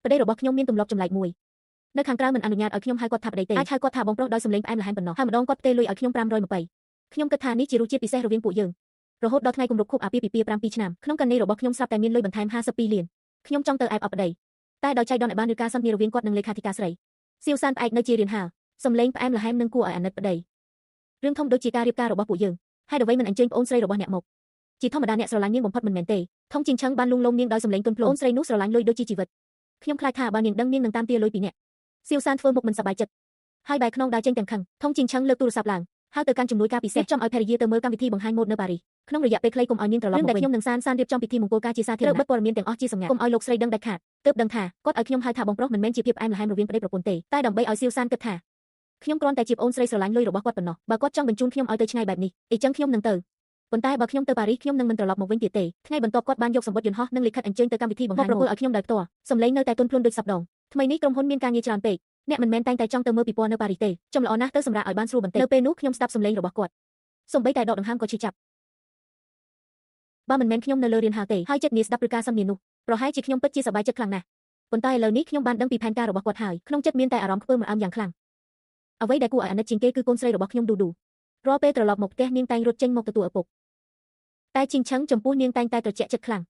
ប្តីរបស់ខ្ញុំមានទម្លាប់ចម្លែកមួយនៅខាងក្រៅមិនអនុញ្ញាតឲ្យខ្ញុំហៅគាត់ថាប្តីទេអាចហៅគាត់ថាបងប្រុសដោយសំឡេងផ្អែមល្ហែមប៉ុណ្ណោះហើយម្ដងគាត់ផ្ទេរលុយឲ្យខ្ញុំ500មកខ្ញុំគិតថានេះជារសជាតិពិសេសរវាងពួកយើងរហូតដល់ថ្ងៃគម្រប់ខួបអាពាហ៍ពិពាហ៍7ឆ្នាំក្នុងកន្លែងរបស់ខ្ញុំស្រាប់តែមានលុយបន្ថែម52លានខ្ញុំចង់ទៅអែបអត់ប្តីតែដោយចៃដន្យឲ្យបានឬការសន្ទនារវាងគាត់និងលេខាធិការស្រីសៀវសានផ្អែកនៅជារៀនហាលសំឡេងផ្អែមល្ហែមនិងគួរឲ្យអាណិតប្តីរឿងធំដូចជាការរៀបការរបស់ពួកយើងហើយអ្វីមិនអញ្ជើញប្អូនស្រីរបស់អ្នកមកជាធម្មតាអ្នកស្រឡាញ់នាងបំផុតមិនមែនទេថងជីងឆឹងបានលួងលោមនាងដោយសំឡេងទន់ភ្លន់អូនស្រីនោះស្រឡាញ់លុយដូចជាជីវិតខ្ញុំខ្លាចថាបើនាងដឹងនាងនឹងតាមទារលុយពីអ្នកសៀវសានធ្វើមុខមិនសប្បាយចិត្តហើយបែរខ្នងដើរចេញទាំងខឹងថងជីងឆឹងលើកទូរស័ព្ទឡើងហៅទៅកាន់ជំនួយការពិសេសចំឲ្យភរិយាទៅមើលកម្មវិធីបង្ហាញម៉ូដនៅប៉ារីសក្នុងរយៈពេលខ្លីកុំឲ្យនាងត្រឡប់មកវិញខ្ញុំនឹងសានរៀបចំពិធីមង្គលការជាសាធារណៈត្រូវបិទព័ត៌មានទាំងអស់ជាសម្ងាត់កុំឲ្យលោកស្រីដឹងដាច់ខាតទើបដឹងថាគាត់ឲ្យខ្ញុំហៅថាបងប្រុសមិនមែនជាភាពផ្អែមល្ហែមរវាងប្តីប្រពន្ធទេតែដើម្បីឲ្យសៀវសានគិតថាខ្ញុំគ្រាន់តែជាប្អូនស្រីស្រឡាញ់លុយរបស់គាត់ប៉ុណ្ណោះបើគាត់ចង់បញ្ជូនខ្ញុំឲ្យទៅឆ្ងាយបែបនេះអីចឹងខ្ញុំនឹងទៅប៉ុន្តែបើខ្ញុំទៅប៉ារីសខ្ញុំនឹងមិនត្រឡប់មកវិញទៀតទេថ្ងៃបន្ទាប់គាត់បានយកសម្បត្តិយន្តហោះនិងលិខិតអញ្ជើញទៅកម្មវិធីបង្ហាញម៉ូដឲ្យខ្ញុំដោយផ្ទាល់សម្លេងនៅតែទន់ភ្លន់ដូចសប្ដងថ្មីនេះក្រុមហ៊ុនមានការងារច្រើនពេកអ្នកមិនមែនតែងតែចង់ទៅមើលពិព័រណ៍នៅប៉ារីសទេចំល្អណាស់ទៅសម្រាប់ឲ្យបានស្រួលបន្តិចនៅពេលនោះខ្ញុំស្ដាប់សម្លេងរបស់គាត់សូម្បីតែដកដង្ហើមក៏ឈឺចាប់បើមិនមែនខ្ញុំនៅលើរៀនហាលទេហើយចិត្តនាស្ដាប់ឬការសំនៀននោះប្រហែលជាខ្ញុំពិតជាសប្បាយចិត្តខ្លាំងណាស់ប៉ុន្តែឥឡូវនេះខ្ញុំបានដឹងពីផែនការរបស់គាត់ហើយក្នុងចិត្តមានតែអារម្មណ៍ខ្ពើមរអើមយ៉ាងខ្លាំងអ្វីដែលគួរឲ្យអាណិតជាងគេគឺកូនស្រីរបស់ខ្ញុំឌូរាល់ពេលត្រឡប់មកផ្ទះនាងតែងរត់ចេញមកទទួលឪពុកតែជីងឆឹងចំពោះនាងតែងតែត្រជាក់ចិត្តខ្លាំ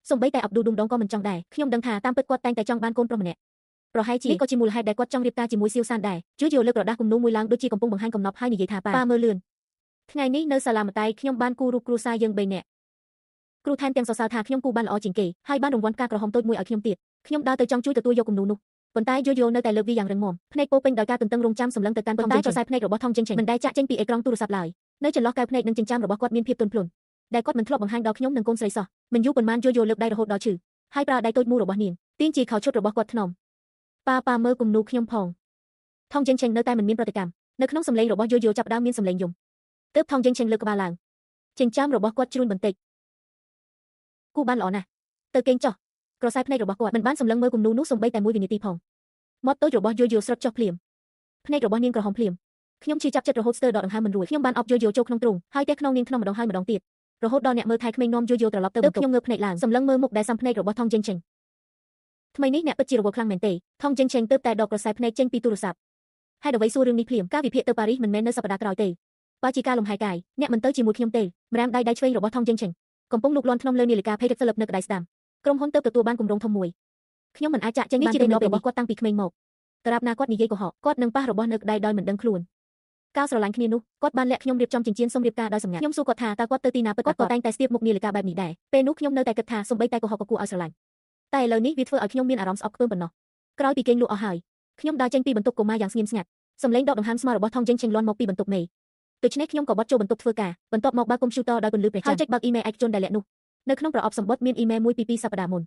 ងសូម្បីតែអាប់ឌូឌុំដងក៏មិនចង់ដែរខ្ញុំដឹងថាតាមពិតគាត់តែងតែចង់បានកូនប្រុសម្នាក់ប្រហែលជានេះក៏ជាមូលហេតុដែលគាត់ចង់រៀបការជាមួយសៀវសានដែរជួយយកលើកក្រដាស់គំនូរមួយឡើងដូចជាកំពុងបង្ហាញកំណប់ហើយនិយាយថាប៉ាមើលលឿនថ្ងៃនេះនៅសាលាម្ដាយខ្ញុំបានគូររូបគ្រួសារយើង3នាក់គ្រូថែមទាំងសរសើរថាខ្ញុំគូបានល្អជាងគេហើយបានរង្វាន់ផ្កាក្រហមតូចមួយឲ្យខ្ញុំទៀតខ្ញុំដើរទៅចង់ជួយទទួលយកគំនូរនោះប៉ុន្តែយូនៅតែលើកវាយ៉ាងរឹងមាំភ្នែកពោពេញដោយការទន្ទឹងរង់ចាំសម្លឹងទៅកាន់ប៉ុន្តែខ្សែភ្នែករបស់ថងជិងឆេងមិនដែលចាក់ចេញពីអេក្រង់ទូរស័ព្ទឡើយនៅចន្លោះកែវភ្នែកនិងចិញ្ចើមរបស់គាត់មានភាពទន់ភ្លន់ដែលគាត់មិនធ្លាប់បង្ហាញដល់ខ្ញុំនិងកូនស្រីសោះមិនយូរប៉ុន្មានយូលើកដៃរហូតដល់ឈឺហើយប្រើដៃតូចមូលរបស់នាងទាញជាខោឈុតរបស់គាត់ថ្នមប៉ាមើលគំនូរខ្ញុំផងថងជិងឆេងនៅតែមិនមានប្រតិកម្មនៅក្នុងសម្លេងរបស់យូចាប់ដើមមានសម្លេងយំទើបថងជិងឆេងលើកក្បាលឡើងចិញ្ចើមរបស់គាត់ជ្រួញបន្តិចគូបានល្អណាស់ទៅគេងចុះក្រសែភ្នែករបស់គាត់មិនបានសម្លឹងមើលគំនូរនោះសូម្បីតែ1វិនាទីផងមាត់តូចរបស់យូស្រត់ចុះភ្លាមភ្នែករបស់នាងក្រហមភ្លាមខ្ញុំឈឺចាប់ចិត្តរហូតស្ទើរដកដង្ហើមមិនរួចខ្ញុំបានអប់យូចូលក្នុងទ្រូងហើយទះខ្នងនាងថ្នមម្ដងហើយម្ដងទៀតរហូតដល់អ្នកមើលថៃក្មេងនាំយូត្រឡប់ទៅបន្ទប់ខ្ញុំងើបភ្នែកឡើងសម្លឹងមើលមុខដែលសំភ្នែករបស់ថងជិងឆេងថ្មីនេះអ្នកពិតជារវល់ខ្លាំងមែនទេថងជិងឆេងទើបតែដកក្រសែភ្នែកចេញពីទូរស័ព្ទហើយអ្វីសួររឿងនេះភ្លាមការវិភាគទៅប៉ារីសមិនមែននៅសប្តាហ៍ក្រោយទេបើជាការលំហែកាយអ្នកមិនទៅជាមួយខ្ញុំទេម្រាមដៃឆ្វេងរបស់ថងជិងឆេងកំពុងលូកលាន់ក្នុងលើនាឡិកា Patek Philippe នៅក្តៅស្ដាំក្រុមហ៊ុនទើបទទួលបានគម្រោងធំមួយខ្ញុំមិនអាចចាក់ចេញនេះជាទម្លាប់របស់គាត់តាំងពីក្មេងមកតារាប់ណាគាត់និយាយកុហកគាត់នឹងប៉ះរបស់នៅក្តៅដោយមិនដឹងខ្លួនកាលស្រឡាញ់គ្នានោះគាត់បានលាក់ខ្ញុំរៀបចំចិញ្ចៀនសុំរៀបការដោយសម្ងាត់ខ្ញុំសួរគាត់ថាតើគាត់ទៅទីណាពិតគាត់ក៏តែងតែស្ទាបមុខនាឡិកាបែបនេះដែរពេលនោះខ្ញុំនៅតែគិតថាសូម្បីតែកុហកក៏គួរឲ្យស្រឡាញ់តែឥឡូវនេះវាធ្វើឲ្យខ្ញុំមានអារម្មណ៍ស្អប់ខ្ពើមប៉ុណ្ណោះក្រោយពីគេងលក់អស់ហើយខ្ញុំដើរចេញពីបន្ទប់កុមារយ៉ាងស្ងៀមស្ងាត់សំឡេងដកដង្ហើមស្មើរបស់ថងជិងឆេងលាន់មកពីបន្ទប់មេដូច្នេះខ្ញុំក៏បត់ចូលបន្ទប់ធ្វើការបន្ទាប់មកបើកកុំព្យូទ័រដោយពន្លឺព្រះច័ន្ទហើយចុចបើកអ៊ីមែលឯកជនដែលលាក់នោះនៅក្នុងប្រអប់សម្បត្តិមានអ៊ីមែលមួយពី2សប្តាហ៍មុន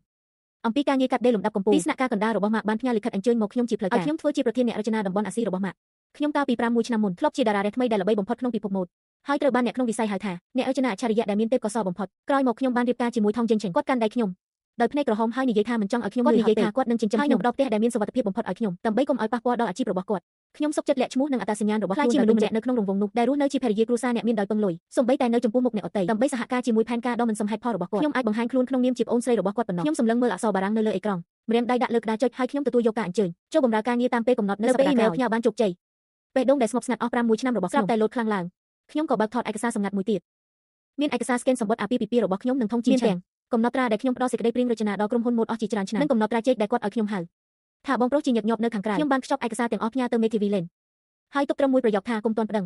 អំពីការងារកាត់ដេរលំដាប់កម្ពុជាទីស្នាក់ការកណ្ដាលរបស់ម៉ាក់បានផ្ញើលិខិតអញ្ជើញមកខ្ញុំជាផ្លូវការឲ្យខ្ញុំធ្វើជាប្រធានអ្នករចនាតំបន់អាស៊ីរបស់ម៉ាក់ខ្ញុំកាលពី6ឆ្នាំមុនធ្លាប់ជាតារារ៉េថ្មីដែលល្បីបំផុតក្នុងពិភពម៉ូដហើយត្រូវបានអ្នកក្នុងវិស័យហៅថាអ្នករចនាអច្ឆរិយៈដែលមានទេពកោសល្យបំផុតក្រោយមកខ្ញុំបានរៀបការជាមួយថងជិងឆេងគាត់កាន់ដៃខ្ញុំដោយភ្នែកក្រហមហើយនិយាយថាមិនចង់ឲ្យខ្ញុំនិយាយថាគាត់នឹងចិញ្ចឹមខ្ញុំដល់ផ្ទះដែលមានសុវត្ថិភាពបំផុតឲ្យខ្ញុំដើម្បីកុំឲ្យប៉ះពាល់ដល់អាជីពរបស់គាត់ខ្ញុំសុខចិត្តលាក់ឈ្មោះនិងអត្តសញ្ញាណរបស់ខ្លួនជាមនុស្សម្នាក់នៅក្នុងរង្វង់នោះដែលរស់នៅជាភរិយាគ្រួសារអ្នកមានដោយពឹងលុយសូម្បីតែនៅចំពោះមុខអ្នកអតីតដើម្បីសហការជាមួយផែនការដ៏មិនសមហេតុផលរបស់គាត់ខ្ញុំអាចបង្ហាញខ្លួនក្នុងនាមជាប្អូនស្រីរបស់គាត់ប៉ុណ្ណោះខ្ញុំសម្លឹងមើលអក្សរបារាំងនៅលើអេក្រង់ម្រាមដៃដាក់លើក្តារចុចហើយខ្ញុំទទួលយកការអញ្ជើញចូលបម្រើការងារតាមពេលកំណត់នៅសប្តាហ៍ក្រោយផ្ញើបានជោគជ័យពេលដងដែលស្ងប់ស្ងាត់អស់6ឆ្នាំរបស់ខ្ញុំស្រាប់តែលោតខ្លាំងឡើងខ្ញុំក៏បើកថតឯកសារសម្ងាត់មួយទៀតមានឯកសារស្កេនសម្បត្តិអាពាហ៍ពិពាហ៍របស់ខ្ញុំនិងថងជីនទាំងកំណត់ត្រាដែលខ្ញុំផ្ដល់សេចក្តីព្រៀងរចនាដល់ក្រុមហ៊ុនម៉ូដអស់ជាច្រើនឆ្នាំនិងកំណត់ត្រាជែកដែលគាត់ឲ្យខ្ញុំហៅថាបងប្រុសជាញឹកញាប់នៅខាងក្រៅខ្ញុំបានខ្ចប់ឯកសារទាំងអស់ផ្ញើទៅមេធាវីលេនហើយទុកត្រឹមមួយប្រយោគថាគុំទាន់ប្តឹង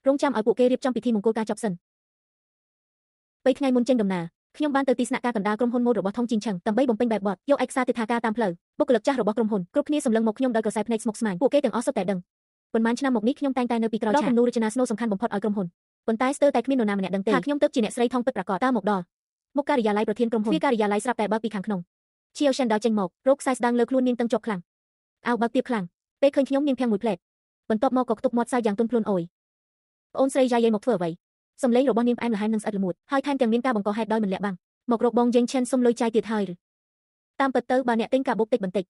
រងចាំឲ្យពួកគេរៀបចំពិធីមង្គលការចប់សិនពេលថ្ងៃមុនចេញដំណើរខ្ញុំបានទៅទីស្នាក់ការកណ្ដាលក្រុមហ៊ុនម៉ូដរបស់ថងជីងឆឹងដើម្បីបំពេញបែបបទយកឯកសារទិដ្ឋាការតាមផ្លូវបុគ្គលិកចាស់របស់ក្រុមហ៊ុនគ្រប់គ្នាសម្លឹងមកខ្ញុំដោយក្រសែភ្នែកស្មុគស្មាញពួកគេទាំងអស់សុទ្ធតែដឹងប៉ុន្មានឆ្នាំមកនេះខ្ញុំតែងតែនៅពីក្រោយឆាកគំនូររចនាស្នូលសំខាន់បំផុតឲ្យក្រុមហ៊ុនប៉ុន្តែស្ទើរតែគ្មាននរណាម្នាក់ដឹងទេថាខ្ញុំទើបជាអ្នកស្រីថងពិតប្រាកដតើមកដល់មុខការិយាល័យប្រធានក្រុមហ៊ុនការិយាល័យស្រាប់តែបើកពីខាងក្នុងឈៀវសិនដល់ចេញមករកខ្សែស្ដាងលើខ្លួននាងតឹងជាប់ខ្លាំងអោបើកទៀបខ្លាំងពេលឃើញខ្ញុំនាងភាំងមួយផ្លែតបន្ទាប់មកក៏ខ្ទប់មាត់សើយ៉ាងទន់ភ្លន់អុយប្អូនស្រីយ៉ាយាយមកធ្វើអ្វីសំឡេងរបស់នាងផ្អែមល្ហែមនិងស្អិតល្មួតហើយថែមទាំងមានការបង្កហេតុដោយមិនលាក់បាំងមករកបងយេងឆិនសុំលុយចាយទៀតហើយឬតាមពិតទៅបើអ្នកទិញកាបូបតិចបន្តិច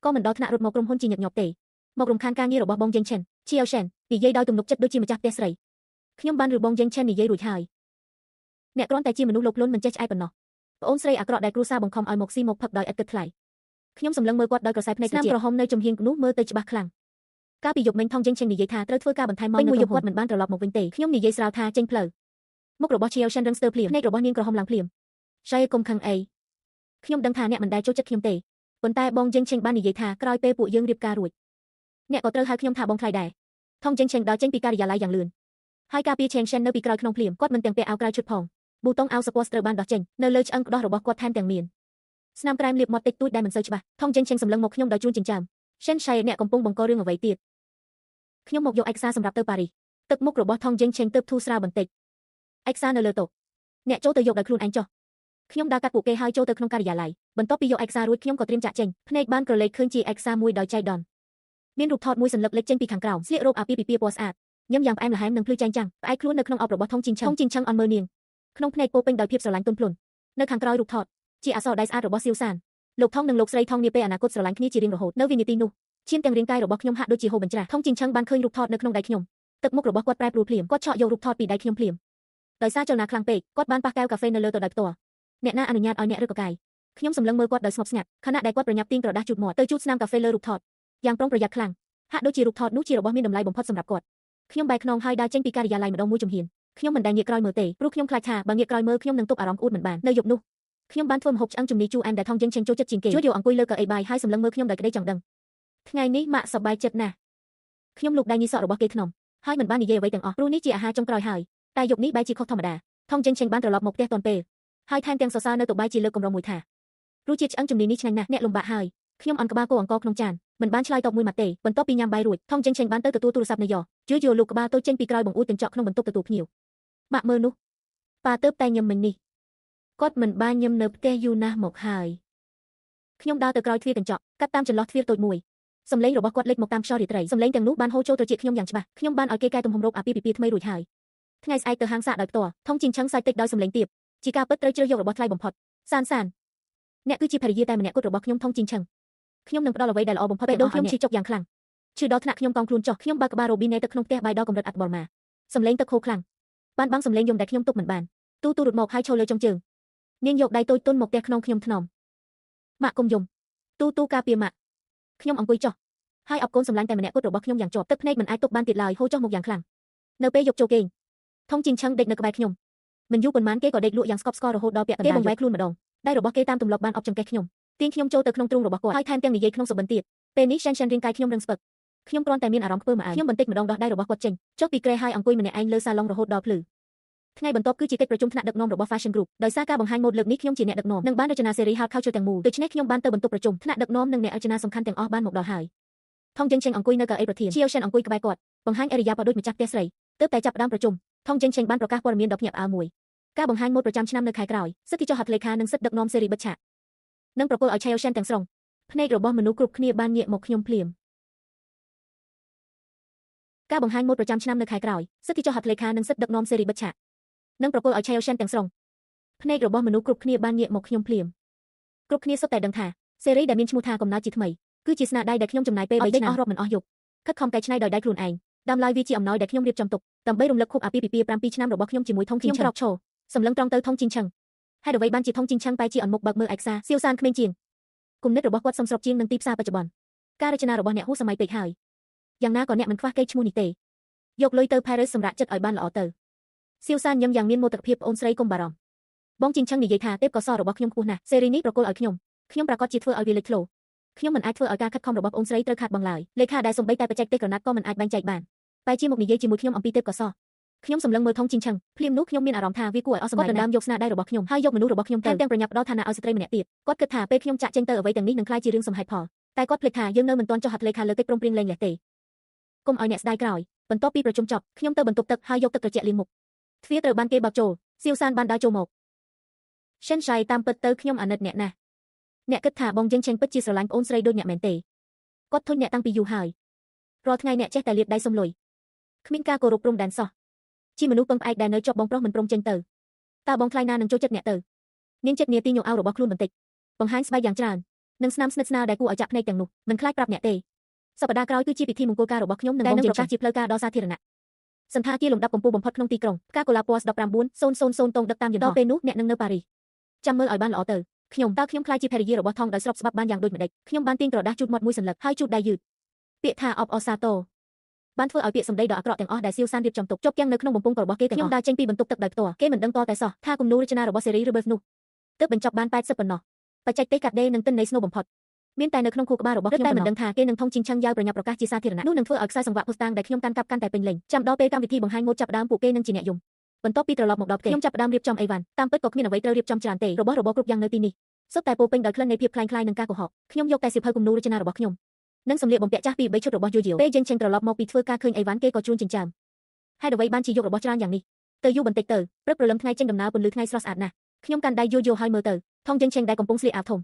ក៏មិនដល់ថ្នាក់រត់មកក្រុមហ៊ុនជាញឹកញាប់ទេមករំខានការងាររបស់បងយេងឆិនឈៀវសិននិយាយដោយទំនុកចិត្តដូចជាម្ចាស់ផ្ទះស្រីខ្ញុំបានឬបងយេងឆិននិយាយរួចហើយអ្នកគ្រាន់តែជាមនុស្សលោភលន់មិនចេះឆ្អែតប៉ុណ្ណោះប្អូនស្រីអាក្រក់ដែលគ្រួសារបង្ខំឲ្យមកស៊ីមកផឹកដោយឥតគិតថ្លៃ ខ្ញុំសម្លឹងមើលគាត់ដោយក្រសែភ្នែកត្រជាក់ក្រហមនៅចំហៀងនោះមើលទៅច្បាស់ខ្លាំងកាលពីយប់មិញថងជិងឆេងនិយាយថាត្រូវធ្វើការបន្ថែមម៉ោងមួយយប់គាត់មិនបានត្រឡប់មកវិញទេខ្ញុំនិយាយស្រាលថាចេញផ្លូវមុខរបស់ឈៀវសិនរឹងស្ទើរភ្លាមភ្នែករបស់នាងក្រហមឡើងភ្លាមឆៃកុំខឹងអីខ្ញុំដឹងថាអ្នកមិនដែលចូលចិត្តខ្ញុំទេប៉ុន្តែបងជិងឆេងបាននិយាយថាក្រោយពេលពួកយើងរៀបការរួចអ្នកក៏ត្រូវហៅខ្ញុំថាបងថ្លៃដែរថងជិងឆេងដើរចេញពីការិយាល័យយ៉ាងលឿនហើយការពារឆេងសិននៅពីក្រោយក្នុងភ្លាមគាត់មិនទាំងពាក់អាវក្រៅឈុតផងប៊ូតុងអាវសពស្ត្រូវបានដោះចេញនៅលើឆ្អឹងក្ដោះរបស់គាត់ថែមទាំងមានស្នាមក្រែមលាបមាត់តិចតួចដែលមិនសូវច្បាស់ថងជិងឆេងសម្លឹងមកខ្ញុំដោយជួនចិញ្ចាំសិនឆៃអ្នកកំពុងបង្ករឿងអ្វីទៀតខ្ញុំមកយកឯកសារសម្រាប់ទៅប៉ារីសទឹកមុខរបស់ថងជិងឆេងទើបធូរស្រាលបន្តិចឯកសារនៅលើតុអ្នកចូលទៅយកដោយខ្លួនឯងចុះខ្ញុំដើរកាត់ពួកគេហើយចូលទៅក្នុងការិយាល័យបន្ទាប់ពីយកឯកសាររួចខ្ញុំក៏ត្រៀមចាក់ចេញភ្នែកបានក្រឡេកឃើញជាឯកសារមួយដោយចៃដន្យមានរូបថតមួយសន្លឹកលេចចេញពីខាងក្រោមស្លៀករ៉ូបអាពាហ៍ពិពាហ៍ពណ៌ស្អាតញឹមយ៉ាងផ្អែមល្ហែមនិងភ្លឺចែងចាំងផ្អែកខ្លួននៅក្នុងអបរបស់ថងជីងឆឹងអន់មើលនាងក្នុងភ្នែកពោពេញដោយភាពស្រឡាញ់ទន់ភ្លន់នៅខាងក្រោយរូបថតជាអក្សរដៃស្អាតរបស់សៀវសានលោកថងនិងលោកស្រីថងនាពេលអនាគតស្រឡាញ់គ្នាជារៀងរហូតនៅវិនាទីនោះឈាមទាំងរាងកាយរបស់ខ្ញុំហាក់ដូចជាហូរបញ្ច្រាស់ថងជីងឆឹងបានឃើញរូបថតនៅក្នុងដៃខ្ញុំទឹកមុខរបស់គាត់ប្រែប្រួលភ្លាមគាត់ឆក់យករូបថតពីដៃខ្ញុំភ្លាមដោយសារចលនាខ្លាំងពេកគាត់បានប៉ះកែវកាហ្វេនៅលើតុដោយផ្ទាល់អ្នកណាអនុញ្ញាតឲ្យអ្នករឹកកកាយខ្ញុំសម្លឹងមើលគាត់ដោយស្ងប់ស្ងាត់ខណៈដែលគាត់ប្រញាប់ទាញក្រដាសជូតមាត់ទៅជូតស្នាមកាហ្វេលើរូបថតយ៉ាងប្រុងប្រយ័ត្នខ្លាំងហាក់ដូចជារូបថតនោះជារបស់មានតម្លៃបំផុតសម្រាប់គាត់ខ្ញុំបែរខ្នងហើយដើរចេញពីការិយាល័យម្ដងមួយជំហានខ្ញុំមិនដែលងាកក្រោយមើលទេព្រោះខ្ញុំខ្លាចថាបើងាកក្រោយមើលខ្ញុំនឹងទប់អារម្មណ៍អួតមិនបាននៅយប់នោះខ្ញុំបានធ្វើម្ហូបឆ្អឹងជំនីជូរអែមដែលថងជិងឆេងចូលចិត្តជាងគេជួយយកអង្គុយលើកៅអីបាយហើយសម្លឹងមើលខ្ញុំដោយក្តីចង់ដឹងថ្ងៃនេះម៉ាក់សប្បាយចិត្តណាស់ខ្ញុំលូកដៃញីសក់របស់គេថ្នមហើយមិនបាននិយាយអ្វីទាំងអស់ព្រោះនេះជាអាហារចុងក្រោយហើយតែយប់នេះបែរជាខុសធម្មតាថងជិងឆេងបានត្រឡប់មកផ្ទះទាន់ពេលហើយថែមទាំងសរសើរនៅតុបាយជាលើកកម្រងមួយថារសជាតិឆ្អឹងជំនីនេះឆ្ងាញ់ណាស់អ្នកលំបាកហើយខ្ញុំអន់ក្បាលគោអង្ករក្នុងចានមិនបានឆ្លើយតបមួយម៉ាត់ទេបន្ទាប់ពីញ៉ាំបាយរួចថងជិងឆេងបានទៅទទួលទូរស័ព្ទនៅយោលូកក្បាលតូចចេញពីក្រោយបង្អួចកញ្ចក់ក្នុងបន្ទប់ទទួលភ្ញៀវបាក់មើលនោះប៉ាទៅតែញឹមមិញនេះគាត់មិនបានញឹមនៅផ្ទះយូរណាស់មកហើយខ្ញុំដើរទៅក្រោយទ្វារកញ្ចក់កាត់តាមចន្លោះទ្វារតូចមួយសំឡេងរបស់គាត់លេចមកតាមខ្យល់រាត្រីសំឡេងទាំងនោះបានហូរចូលត្រចៀកខ្ញុំយ៉ាងច្បាស់ខ្ញុំបានឲ្យគេកែទំហំរ៉ូបអាពាហ៍ពិពាហ៍ថ្មីរួចហើយថ្ងៃស្អែកទៅហាងសាកដោយផ្ទាល់ថងជីងឆឹងសាយតិចដោយសំឡេងទាបជាការពិតត្រូវជ្រើសយករបស់ថ្លៃបំផុតសានអ្នកគឺជាភរិយាតែម្នាក់គត់របស់ខ្ញុំថងជីងឆឹងខ្ញុំនឹងផ្ដល់អ្វីដែលល្អបំផុតពេលដូនខ្ញុំឈឺចុកយ៉ាងខ្លាំងឈឺដល់ថ្នាក់ខ្ញុំកង់ខ្លួនចុះខ្ញុំបើកក្បាលរ៉ូប៊ីណេទឹកក្នុងផ្ទះបាយដល់កម្រិតអត់បលម៉ាសំឡេងទឹកហូរខ្លាំងបានបាំងសំឡេងយំដែលខ្ញុំទប់មិនបានទូរត់មកហើយឈរលើចុងជើងនាងយកដៃតូចទន់មកទះក្នុងខ្ញុំថ្នមម៉ាក់កុំយំទូការពារម៉ាក់ខ្ញុំអង្គុយចុះហើយអបកូនសម្លាញ់តែម្នាក់គត់របស់ខ្ញុំយ៉ាងជាប់ទឹកភ្នែកមិនអាចទប់បានទៀតឡើយហូរចុះមកយ៉ាងខ្លាំងនៅពេលយកចូលគេងថងជីងឆឹងដេកនៅក្បែរខ្ញុំមិនយូរប៉ុន្មានគេក៏ដេកលក់យ៉ាងស្កប់ស្កល់រហូតដល់ពាក់កណ្ដាលគេបង្វែរខ្លួនម្ដងដៃរបស់គេតាមទម្លាប់បានអបចង្កេះខ្ញុំទាញខ្ញុំចូលទៅក្នុងទ្រូងរបស់គាត់ហើយថែមទាំងនិយាយក្នុងសុបិនទៀតពេលនេះសិនរាងកាយខ្ញុំរឹងស្ពឹកខ្ញុំគ្រាន់តែមានអារម្មណ៍ខ្ពើមអាយខ្ញុំបន្តិចម្ដងដោះដៃរបស់គាត់ចេញចុះពីគ្រែហើយអង្គុយម្នាក់ឯងលើសាឡុងរហូតដល់ភ្លឺថ្ងៃបន្ទាប់គឺជាកិច្ចប្រជុំថ្នាក់ដឹកនាំរបស់ Fashion Group ដោយសារការបង្ហាញម៉ូដលើកនេះខ្ញុំជាអ្នកដឹកនាំនិងបានរចនាស៊េរី Hard Culture ទាំងមូលដូច្នេះខ្ញុំបានទៅបន្ទប់ប្រជុំថ្នាក់ដឹកនាំនិងអ្នករចនាសំខាន់ទាំងអស់បានមកដល់ហើយថងជិងឆេងអង្គុយនៅកៅអីប្រធានឈៀវសិនអង្គុយក្បែរគាត់បង្ហាញអរិយាប័ត្រដូចម្ចាស់ផ្ទះស្រីទើបតែចាប់ផ្ដើមប្រជុំថងជិងឆេងបានប្រកាសព័ត៌មានដ៏ភ្ញាក់ផ្អើលមួយការបង្ហាញម៉ូដប្រចាំឆ្នាំនៅខែក្រោយសិទ្ធិចុះហត្ថលេខានិងសិទ្ធិដឹកនាំស៊េរីបិទឆាកនិងប្រគល់ឲ្យឆេវសិនទាំងស្រុងភ្នែករបស់មនុស្សគ្រប់គ្នាបានងាកមកខ្ញុំភ្លាមការបង្ហាញម៉ូដប្រចាំឆ្នាំនៅខែក្រោយសិទ្ធិចុះហត្ថលេខានិងសិទ្ធិដឹកនាំស៊េរីបិទឆាកនិងប្រគល់ឲ្យឆេវសិនទាំងស្រុងភ្នែករបស់មនុស្សគ្រប់គ្នាបានងាកមកខ្ញុំភ្លាមគ្រប់គ្នាសុទ្ធតែដឹងថាស៊េរីដែលមានឈ្មោះថាកំណើតជាថ្មីគឺជាស្នាដៃដែលខ្ញុំចំណាយពេល3ឆ្នាំអស់រាប់មិនអស់យប់ខិតខំកែច្នៃដោយដៃខ្លួនឯងតាមឡើយវាជាអំណោយដែលខ្ញុំរៀបចំទុកដើម្បីរំលឹកខួបអាពាហ៍ពិពាហ៍7ឆ្នាំរបស់ខ្ញុំជាមួយថងជីងឆឹងខ្ញុំក្រោកឈរសម្លឹងត្រង់ទៅថងជីងឆឹងហេតុអ្វីបានជាថងជីងឆឹងបែរជាអន់មុខបើកមើលឯកសារសៀវសានក្មេងជាងគំនិតរបស់គាត់សមស្របជាងនឹងទីផ្សារបច្ចុប្បន្នការរចនារបស់អ្នកហួសសម័យពេកហើយយ៉ាងណាក៏អ្នកមិនខ្វះកេរ្តិ៍ឈ្មោះនេះទេយកលុយទៅ Paris សម្រាប់ចិត្តឲ្យបានល្អទៅសៀវសានញឹមយ៉ាងមានមោទកភាពប្អូនស្រីកុំបារម្ភបងជីងឆឹងនិយាយថាទេពកោសល្យរបស់ខ្ញុំខ្ពស់ណាស់ស៊េរីនេះប្រគល់ឲ្យខ្ញុំប្រកាសជាធ្វើឲ្យវាលេចធ្លោខ្ញុំមិនអាចធ្វើឲ្យការខិតខំរបស់ប្អូនស្រីត្រូវខាតបង់ឡើយលេខាដែលសំបីតែបច្ចេកទេសក្រណាត់ក៏មិនអាចបែងចែកបានបែរជាមកនិយាយជាមួយខ្ញុំអំពីទេពកោសល្យខ្ញុំសម្លឹងមើលថងជីងឆឹងភ្លាមនោះខ្ញុំមានអារម្មណ៍ថាវាគួរឲ្យអស់សម្លេងគាត់ដណ្ដើមយកស្នាដៃរបស់ខ្ញុំហើយយកមនុស្សរបស់ខ្ញុំទៅទាំងប្រញាប់ផ្ដល់ឋានៈឲ្យស្ត្រីម្នាក់ទៀតគាត់គិតថាពេលខ្ញុំចាក់ចេញទៅអ្វីទាំងនេះនឹងក្លាយជារឿងសំហេតុផលតែគាត់ភ្លេចថាយើងនៅមិនទាន់ចុះហត្ថលេខាលើកិច្ចព្រមព្រៀងលែងលះទេកុំឲ្យអ្នកស្ដាយក្រោយបន្ទាប់ពីប្រជុំចប់ខ្ញុំទៅបន្ទប់ទឹកហើយយកទឹកត្រជាក់លាងមុខទ្វារត្រូវបានគេបើកចូលសៀវសានបានដើរចូលមកសិនឆៃតាមពិតទៅខ្ញុំអាណិតអ្នកណាស់អ្នកគិតថាបងយើងឆេងពិតជាស្រឡាញ់ប្អូនស្រីដូចអ្នកមែនទេគាត់ធុញអ្នកតាំងពីយូរហើយរាល់ថ្ងៃអ្នកចេះតែលាបដៃសុំលុយគ្មានការគោរពព្រំដែនសោះជាមនុស្សពឹងផ្អែកដែលនៅជាប់បងប្រុសមិនព្រមចេញទៅតើបងថ្លៃណានឹងចូលចិត្តអ្នកទៅនាងចិត្តនាទីញោមអោរបស់ខ្លួនបន្តិចបង្ហាញស្បែកយ៉ាងច្រើននិងស្នាមស្និទ្ធស្នាលដែលគួរឲ្យចាក់ភ្នែកទាំងនោះមិនខ្លាចប្រាប់អ្នកទេសប្តាហ៍ក្រោយគឺជាពិធីមង្គលការរបស់ខ្ញុំនិងបងយើងប្រកាសជាផ្លូវការដល់សាធារណៈសន្តាគារលំដាប់កំពូលបំផុតក្នុងទីក្រុងផ្កាកូឡាពណ៌1900តងដឹកតាមយន្តហោះដល់ពេលនោះអ្នកនឹងនៅប៉ារីសចាំមើលឲ្យបានល្អទៅ ខ្ញុំតើខ្ញុំខ្លាចជាភរិយារបស់ថងដោយស្របច្បាប់បានយ៉ាងដូចម្តេចខ្ញុំបានទាញក្រដាស់ជូតមាត់មួយសន្លឹកហើយជូតដៃយឺតពាក្យថាអបអសាទរបានធ្វើឲ្យពាក្យសម្ដីដ៏អាក្រក់ទាំងអស់ដែលសៀវសានរៀបចំទុកជាប់ទាំងនៅក្នុងបំពង់របស់គេទាំងអស់ខ្ញុំដើរចេញពីបន្ទប់ទឹកដោយផ្ទាល់គេមិនដឹងតតែសោះថាគំនូររចនារបស់សេរី Rebirth នោះទើបបញ្ចប់បាន80ប៉ុណ្ណោះបច្ចេកទេសកាត់ដេរនិងទិន្នន័យស្នូលបំផុតមានតែនៅក្នុងខួរក្បាលរបស់ខ្ញុំតែមិនដឹងថាគេនឹងថងជីងឆឹងយ៉ាវប្រញាប់ប្រកាសជាសាធារណៈនោះនឹងធ្វើឲ្យខ្សែសង្វាក់ភស្តុតាងដែលខ្ញុំកាន់កាប់កាន់តែពេញលេញចាំដល់ពេលកម្មវិធីបង្ហាញម៉ូដចាប់ផ្ដើមពួកគេនឹងជាអ្នកយំបន្ទាប់ពីត្រឡប់មកដល់ផ្ទះខ្ញុំចាប់ផ្ដើមរៀបចំអីវ៉ាន់តាមពិតក៏គ្មានអ្វីត្រូវរៀបចំច្រើនទេរបស់របរគ្រប់យ៉ាងនៅទីនេះសុទ្ធតែពោពេញដោយក្លិននៃភាពคล้ายៗនឹងការកុហកខ្ញុំយកតែសៀវភៅគំនូររចនារបស់ខ្ញុំនិងសម្លៀកបំពាក់ចាស់ពី3ឈុតរបស់យូយូពេលយើងចេញត្រឡប់មកពីធ្វើការឃើញអីវ៉ាន់គេក៏ជួនចិញ្ចើមហេតុអ្វីបានជាយករបស់ច្រើនយ៉ាងនេះទៅយូរបន្តិចទៅព្រឹកព្រលឹមថ្ងៃចេញដំណើរពន្លឺថ្ងៃស្រស់ស្អាតណាស់ខ្ញុំកាន់ដៃយូយូហើយមើលទៅថងយើងឆេងដែលកំពុងស្លៀកអាវធំ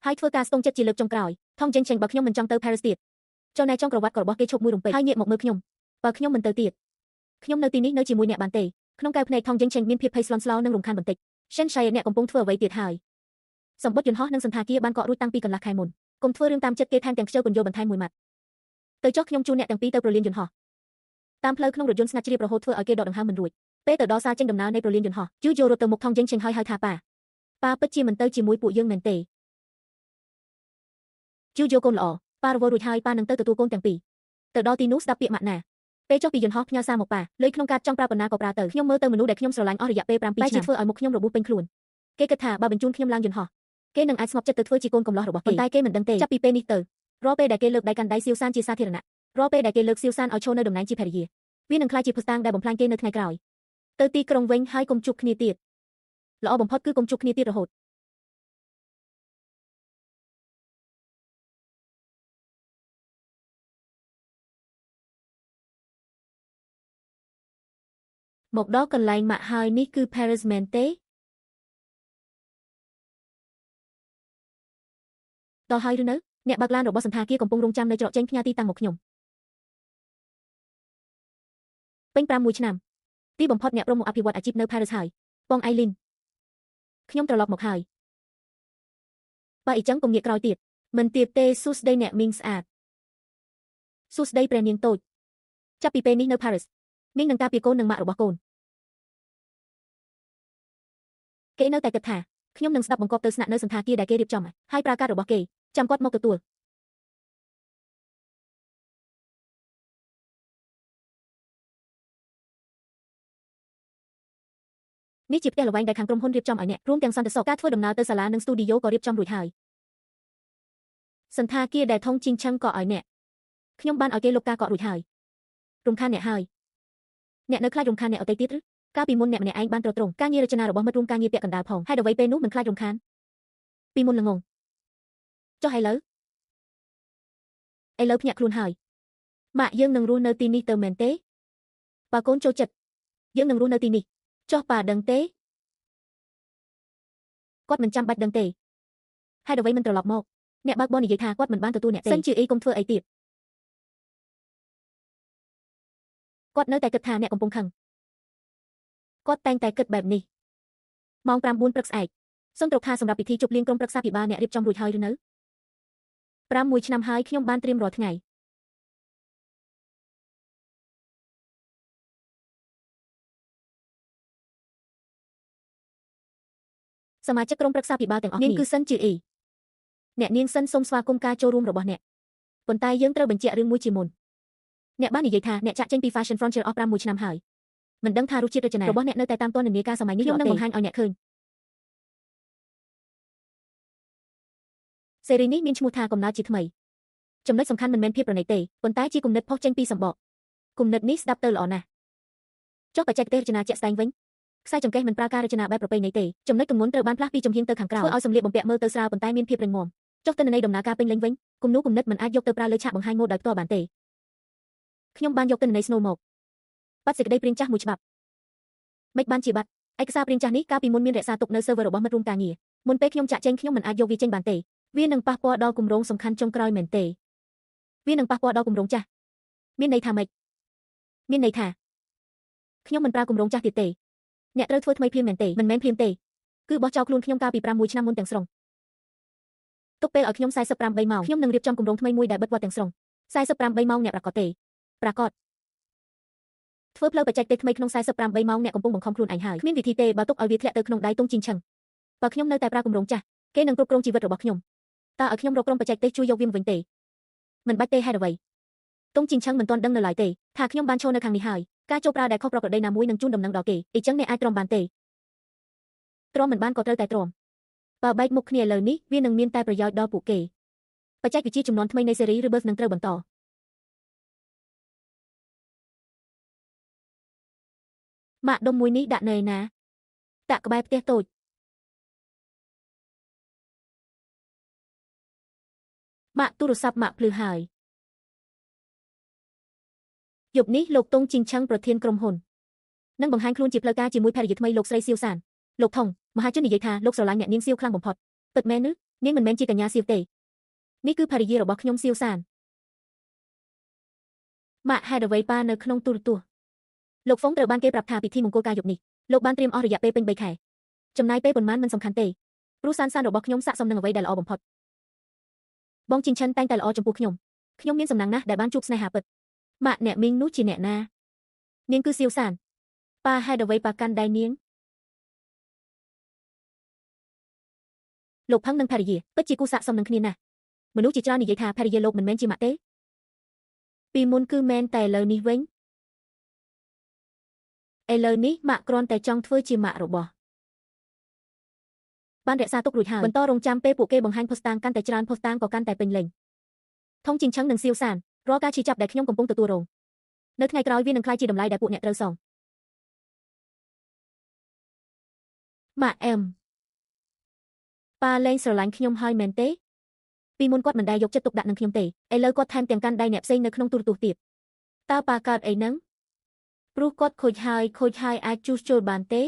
ហើយធ្វើការស្ទង់ចិត្តជាលើកចុងក្រោយថងយើងឆេងបើខ្ញុំមិនចង់ទៅ Paris ទៀតចុះណែចុងក្រវ៉ាត់របស់គេឈប់មួយរំពេចហើយងាកមកមើលខ្ញុំបើខ្ញុំមិនទៅទៀតខ្ញុំនៅទីនេះនៅជាមួយអ្នកបានទេក្នុងកែវភ្នែកថងយើងឆេងមានភាពភ័យស្លន់ស្លោនិងរំខានបន្តិចសិនឆៃអ្នកកំពុងធ្វើអ្វីទៀតហើយសម្បត្តិយន្តហោះនិងសន្តាគារបានកក់រួចតាំងពីកន្លះខែមុនកុំធ្វើរឿងតាមចិត្តគេថែមទាំងខ្ជិលពន្យល់បន្ថែមមួយម៉ាត់ទៅចុះខ្ញុំជួនអ្នកទាំងពីរទៅប្រលានយន្តហោះតាមផ្លូវក្នុងរថយន្តស្ងាត់ជ្រាបរហូតធ្វើឲ្យគេដកដង្ហើមមិនរួចពេលទៅដល់សាលចេញដំណើរនៃប្រលានយន្តហោះយូយូរត់ទៅមុខថងយើងឆេងហើយហៅថាប៉ាពិតជាមិនទៅជាមួយពួកយើងមែនទេយូយូកូនល្អប៉ារវល់រួចហើយប៉ានឹងទៅទទួលកូនទាំងពីរទៅដល់ទីនោះស្ដាប់ពាក្យម៉ាក់ណាពេលចុះពីយន្តហោះផ្ញើសារមកប៉ាលុយក្នុងកាតចង់ប្រើប៉ុណ្ណាក៏ប្រើទៅខ្ញុំមើលទៅមនុស្សដែលខ្ញុំស្រឡាញ់អស់រយៈពេល7ឆ្នាំតែជាធ្វើឲ្យមុខខ្ញុំរបួសពេញខ្លួនគេគិតថាបើបញ្ជូនខ្ញុំឡើងយន្តហោះគេនឹងអាចស្ងប់ចិត្តទៅធ្វើជាកូនកំលោះរបស់គេប៉ុន្តែគេមិនដឹងទេចាប់ពីពេលនេះទៅរាល់ពេលដែលគេលើកដៃកាន់ដៃសៀវសានជាសាធារណៈរាល់ពេលដែលគេលើកសៀវសានឲ្យឈរនៅតំណែងជាភរិយាវានឹងក្លាយជាភស្តុតាងដែលបំផ្លាញគេនៅថ្ងៃក្រោយទៅទីក្រុងវិញហើយកុំជួបគ្នាទៀតល្អបំផុតគឺកុំជួបគ្នាទៀតរហូតមកដល់កន្លែងម៉ាក់ហើយនេះគឺ Paris មែនទេដល់ហើយឬនៅអ្នកបើកឡានរបស់សន្តាគារកំពុងរងចាំនៅច្រកចេញផ្ញើទីតាំងមកខ្ញុំពេញ5ឆ្នាំទីបំផុតអ្នកប្រមូលអភិវឌ្ឍអាជីពនៅ Paris ហើយបងអៃលីនខ្ញុំត្រឡប់មកហើយបើអីចឹងកុំងាកក្រោយទៀតមិនទៀតទេសួស្ដីអ្នកមីងស្អាតសួស្ដីព្រះនាងតូចចាប់ពីពេលនេះនៅ Paris មីងនឹងការពារកូននិងម៉ាក់របស់កូនគេនៅតែគិតថាខ្ញុំនឹងស្ដាប់បង្គាប់ទៅស្នាក់នៅសន្តាគារដែលគេរៀបចំហើយប្រើកាតរបស់គេចាំគាត់មកទទួលនេះជាផ្ទះល្វែងដែលខាងក្រុមហ៊ុនរៀបចំឲ្យអ្នករួមទាំងសន្តិសុខការធ្វើដំណើរទៅសាលានិងស្ទូឌីយោក៏រៀបចំរួចហើយសន្តាគារដែលថងជីងឆឹងក៏ឲ្យអ្នកខ្ញុំបានឲ្យគេលុបការកក់រួចហើយរំខានអ្នកហើយអ្នកនៅខ្លាចរំខានអ្នកអតីតទៀតឬកាលពីមុនអ្នកម្នាក់ឯងបានត្រត្រង់ការងាររចនារបស់មិត្តរួមការងារពាក់កណ្ដាលផងហើយអ្វីពេលនោះមិនខ្លាចរំខានពីមុនល្ងងចុះឥឡូវភ្ញាក់ខ្លួនហើយម៉ាក់យើងនឹងរស់នៅទីនេះទៅមែនទេបើកូនចូលចិត្តយើងនឹងរស់នៅទីនេះចុះប៉ាដឹងទេគាត់មិនចាំបាច់ដឹងទេហើយអ្វីមិនត្រឡប់មកអ្នកបើកបរនិយាយថាគាត់មិនបានទទួលអ្នកទេសិនជាអីកុំធ្វើអីទៀតគាត់នៅតែគិតថាអ្នកកំពុងខឹងគាត់តែងតែគិតបែបនេះម៉ោង 9 ព្រឹកស្អែកសូមត្រកថាសម្រាប់ពិធីជប់លៀងក្រុមប្រឹក្សាភិបាលអ្នករៀបចំរួចហើយឬនៅ6 ឆ្នាំហើយខ្ញុំបានត្រៀមរាល់ថ្ងៃសមាជិកក្រុមប្រឹក្សាភិបាលទាំងអស់នេះគឺសិនជាអ៊ីអ្នកនាងសិនសូមស្វាគមន៍ការចូលរួមរបស់អ្នកប៉ុន្តែយើងត្រូវបញ្ជាក់រឿងមួយជាមុនអ្នកបាននិយាយថាអ្នកចាក់ចេញពី Fashion Frontier អស់6 ឆ្នាំហើយមិនដឹងថារសជាតិរចនារបស់អ្នកនៅតែតាមទាន់និន្នាការសម័យនេះខ្ញុំនឹងបង្ហាញឲ្យអ្នកឃើញស៊េរីនេះមានឈ្មោះថាកំណើតជាថ្មីចំណុចសំខាន់មិនមែនភាពប្រណីតទេប៉ុន្តែជាគំនិតផុសចេញពីសម្បកគំនិតនេះស្ដាប់ទៅល្អណាស់ចុះបច្ចេកទេសរចនាជាក់ស្ដែងវិញខ្សែចង្កេះមិនប្រើការរចនាបែបប្រពៃណីទេចំណុចទម្ងន់ត្រូវបានផ្លាស់ពីចំហៀងទៅខាងក្រៅធ្វើឲ្យសម្លៀកបំពាក់មើលទៅស្រាលប៉ុន្តែមានភាពរឹងមាំចុះទិន្នន័យដំណើរការពេញលេញវិញគំនូរគំនិតមិនអាចយកទៅប្រើលើឆាកបង្ហាញម៉ូដដោយផ្ទាល់បានទេខ្ញុំបានយកទិន្នន័យស្នូលមកបាត់សេចក្តីព្រាងចាស់មួយច្បាប់មិនបានជាបាត់ឯកសារព្រាងចាស់នេះកាលពីមុនមានរក្សាទុកនៅ server របស់មិត្តរួមការងារមុនពេលខ្ញុំចាក់ចេញខ្ញុំមិនអាចយកវាចេញបានទេវានឹងប៉ះពាល់ដល់គម្រោងសំខាន់ចុងក្រោយមែនទេវានឹងប៉ះពាល់ដល់គម្រោងចាស់មានន័យថាម៉េចមានន័យថាខ្ញុំមិនប្រើគម្រោងចាស់ទៀតទេអ្នកត្រូវធ្វើថ្មីភ្លាមមែនទេមិនមែនភ្លាមទេគឺបោះចោលខ្លួនខ្ញុំកាលពី6 ឆ្នាំមុនទាំងស្រុងទុកពេលឲ្យខ្ញុំ48 ម៉ោងខ្ញុំនឹងរៀបចំគម្រោងថ្មីមួយដែលបិទវត្តទាំងស្រុង48 ម៉ោងអ្នកប្រាកដទេប្រាកដធ្វើផ្លូវបច្ចេកទេសថ្មីក្នុង48 ម៉ោងអ្នកកំពុងបង្ខំខ្លួនឯងហើយគ្មានវិធីទេបើទុកឲ្យវាធ្លាក់ទៅក្នុងដៃតុងជីងឆឹងបើខ្ញុំនៅតែប្រើគម្រោងចាស់ គេនឹងគ្រប់គ្រងជីវិតរបស់ខ្ញុំតើឲ្យខ្ញុំរកក្រុមបច្ចេកទេសជួយយកវាមកវិញទេមិនបាច់ទេហេតុអ្វីតុងជីងឆឹងមិនទាន់ដឹងនៅឡើយទេថាខ្ញុំបានឈរនៅខាងនេះហើយការចូលប្រើដែលខុសប្រក្រតីណាមួយនឹងជូនដំណឹងដល់គេអញ្ចឹងអ្នកអាចទ្រាំបានទេទ្រាំមិនបានក៏ត្រូវតែទ្រាំបើបែកមុខគ្នាឥឡូវនេះវានឹងមានតែប្រយោជន៍ដល់ពួកគេបច្ចេកវិទ្យាចំនួនថ្មីនៃស៊េរី Rebirth នឹងត្រូវបន្តម៉ាក់ដុំមួយនេះដាក់នៅឯណាតាក់ក្បែរផ្ទះតូចម៉ាក់ទូរស័ព្ទម៉ាក់ភ្លឺហើយយប់នេះលោកតុងជីងឆឹងប្រធានក្រុមហ៊ុននឹងបង្ហាញខ្លួនជាផ្លូវការជាមួយភរិយាថ្មីលោកស្រីសៀវសានលោកថងមហាជននិយាយថាលោកស្រឡាញ់អ្នកនាងសៀវខ្លាំងបំផុតពិតមែនឬនាងមិនមែនជាកញ្ញាសៀវទេនេះគឺភរិយារបស់ខ្ញុំសៀវសានម៉ាក់ហេតុអ្វីប៉ានៅក្នុងទូរទស្សន៍លោកហ្វុងត្រូវបានគេប្រាប់ថាពិធីមង្គលការយប់នេះលោកបានត្រៀមអស់រយៈពេលពេញ3ខែចំណាយពេលប៉ុន្មានមិនសំខាន់ទេព្រោះសានរបស់ខ្ញុំស័ក្តិសមនឹងអ្វីដែលល្អបំផុតបងជីងឆិនតែងតែល្អចំពោះខ្ញុំមានសំណាងណាស់ដែលបានជួបស្នេហាពិតម៉ាក់អ្នកមីងនោះជាអ្នកណានាងគឺសៀវសានប៉ាហេតុអ្វីប៉ាកាន់ដៃនាងលោកផឹងនិងភរិយាពិតជាគូស័ក្តិសមនឹងគ្នាណាស់មនុស្សជាច្រើននិយាយថាភរិយាលោកមិនមែនជាម៉ាក់ទេពីមុនគឺមែនតែឥឡូវនេះវិញឥឡូវនេះម៉ាក់គ្រាន់តែចង់ធ្វើជាម៉ាក់របស់បានរក្សាទុករួចហើយបន្តរងចាំពេលពួកគេបង្ហាញផុសតាងកាន់តែច្រើនផុសតាងក៏កាន់តែពេញលេញថងជីងឆឹងនិងសៀវសានរាល់ការឈឺចាប់ដែលខ្ញុំកំពុងទទួលរងនៅថ្ងៃក្រោយវានឹងក្លាយជាតម្លៃដែលពួកអ្នកត្រូវសងម៉ាក់អឹមប៉ាលែងស្រឡាញ់ខ្ញុំហើយមែនទេពីមុនគាត់មិនដែលយកចិត្តទុកដាក់នឹងខ្ញុំទេឥឡូវគាត់ថែមទាំងកាន់ដៃអ្នកផ្សេងនៅក្នុងទូរទស្សន៍ទៀតតើប៉ាកើតអីហ្នឹងព្រោះគាត់ខូចហើយអាចជួសជុលបានទេ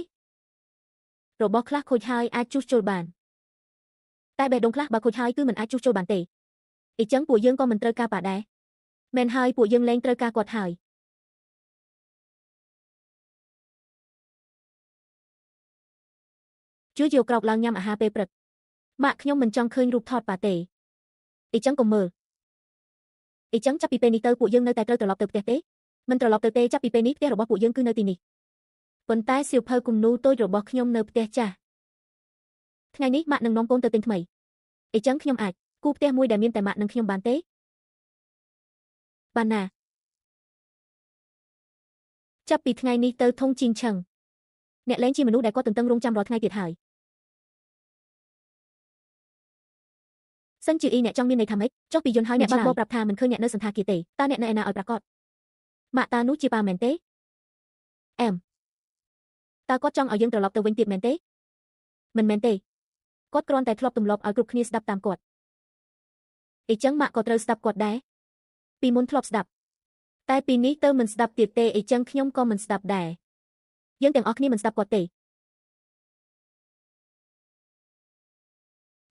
របស់ខ្លះខូចហើយអាចជួសជុលបានតែបេះដូងខ្លះបើខូចហើយគឺមិនអាចជួសជុលបានទេអញ្ចឹងពួកយើងក៏មិនត្រូវការប៉ាដែរមែនហើយពួកយើងលែងត្រូវការគាត់ហើយជួយយកក្រោកឡើងញ៉ាំអាហារពេលព្រឹកម៉ាក់ខ្ញុំមិនចង់ឃើញរូបថតប៉ាទេអញ្ចឹងកុំមើលអញ្ចឹងចាប់ពីពេលនេះទៅពួកយើងនៅតែត្រូវត្រឡប់ទៅផ្ទះទេមិនត្រឡប់ទៅទេចាប់ពីពេលនេះផ្ទះរបស់ពួកយើងគឺនៅទីនេះប៉ុន្តែសៀវភៅគំនូរតូចរបស់ខ្ញុំនៅផ្ទះចាស់ថ្ងៃនេះម៉ាក់នឹងនាំកូនទៅទិញថ្មីអញ្ចឹងខ្ញុំអាចគូផ្ទះមួយដែលមានតែម៉ាក់និងខ្ញុំបានទេបានណាចាប់ពីថ្ងៃនេះទៅថងជីងឆឹងអ្នកលែងជាមនុស្សដែលគាត់ទន្ទឹងរង់ចាំរាល់ថ្ងៃទៀតហើយសិនជាអ្នកចង់មានន័យថាម៉េចចុះពីយន្តហើយអ្នកបើកបរប្រាប់ថាមិនឃើញអ្នកនៅសន្តាគារទេតើអ្នកនៅឯណាឲ្យប្រាកដម៉ាក់តានោះជាប៉ាមែនទេអែមតើគាត់ចង់ឲ្យយើងត្រឡប់ទៅវិញទៀតមែនទេមិនមែនទេគាត់គ្រាន់តែធ្លាប់ទម្លាប់ឲ្យគ្រប់គ្នាស្ដាប់តាមគាត់អញ្ចឹងម៉ាក់ក៏ត្រូវស្ដាប់គាត់ដែរពីមុនធ្លាប់ស្ដាប់តែពីនេះទៅមិនស្ដាប់ទៀតទេអញ្ចឹងខ្ញុំក៏មិនស្ដាប់ដែរយើងទាំងអស់គ្នាមិនស្ដាប់គាត់ទេ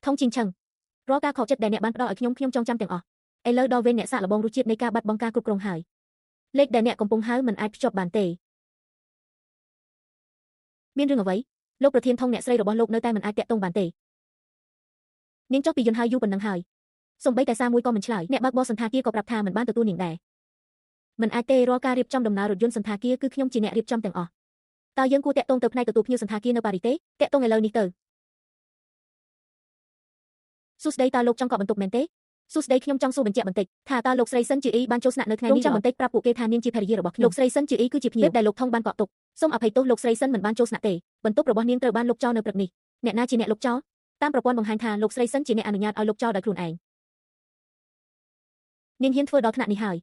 ថងជីងឆឹងរាល់ការខកចិត្តដែលអ្នកបានផ្ដល់ឲ្យខ្ញុំចងចាំទាំងអស់ឥឡូវដល់វេនអ្នកសាកល្បងរសជាតិនៃការបាត់បង់ការគ្រប់គ្រងហើយលេខដែលអ្នកកំពុងហៅមិនអាចភ្ជាប់បានទេមានរឿងអ្វីលោកប្រធានថងអ្នកស្រីរបស់លោកនៅតែមិនអាចតាក់ទងបានទេនាងចុះពីយន្តហើយយូរប៉ុណ្ណឹងហើយសូម្បីតែសារមួយក៏មិនឆ្លើយអ្នកបើកបរសន្តាគារក៏ប្រាប់ថាមិនបានទទួលនាងដែរមិនអាចទេរាល់ការរៀបចំដំណើររថយន្តសន្តាគារគឺខ្ញុំជាអ្នករៀបចំទាំងអស់តើយើងគួរតាក់ទងទៅផ្នែកទទួលភ្ញៀវសន្តាគារនៅប៉ារីសទេតាក់ទងឥឡូវនេះទៅសួស្ដីតើលោកចង់កក់បន្ទប់មែនទេសួស្ដីខ្ញុំចង់សួរបញ្ជាក់បន្តិចថាតើលោកស្រីសិនជាអ៊ីបានចូលស្នាក់នៅថ្ងៃនេះចាំបន្តិចប្រាប់ពួកគេថានាងជាភរិយារបស់ខ្ញុំលោកស្រីសិនជាអ៊ីគឺជាភ្ញៀវដែលលោកថងបានកក់ទុកសូមអភ័យទោសលោកស្រីសិនមិនបានចូលស្នាក់ទេបន្ទប់របស់នាងត្រូវបានលុបចោលនៅព្រឹកនេះអ្នកណាជាអ្នកលុបចោលតាមប្រព័ន្ធបង្ហាញថាលោកស្រីសិនជាអ្នកអនុញ្ញាតឲ្យលុបចោលដោយខ្លួនឯងនាងហ៊ានធ្វើដល់ថ្នាក់នេះហើយ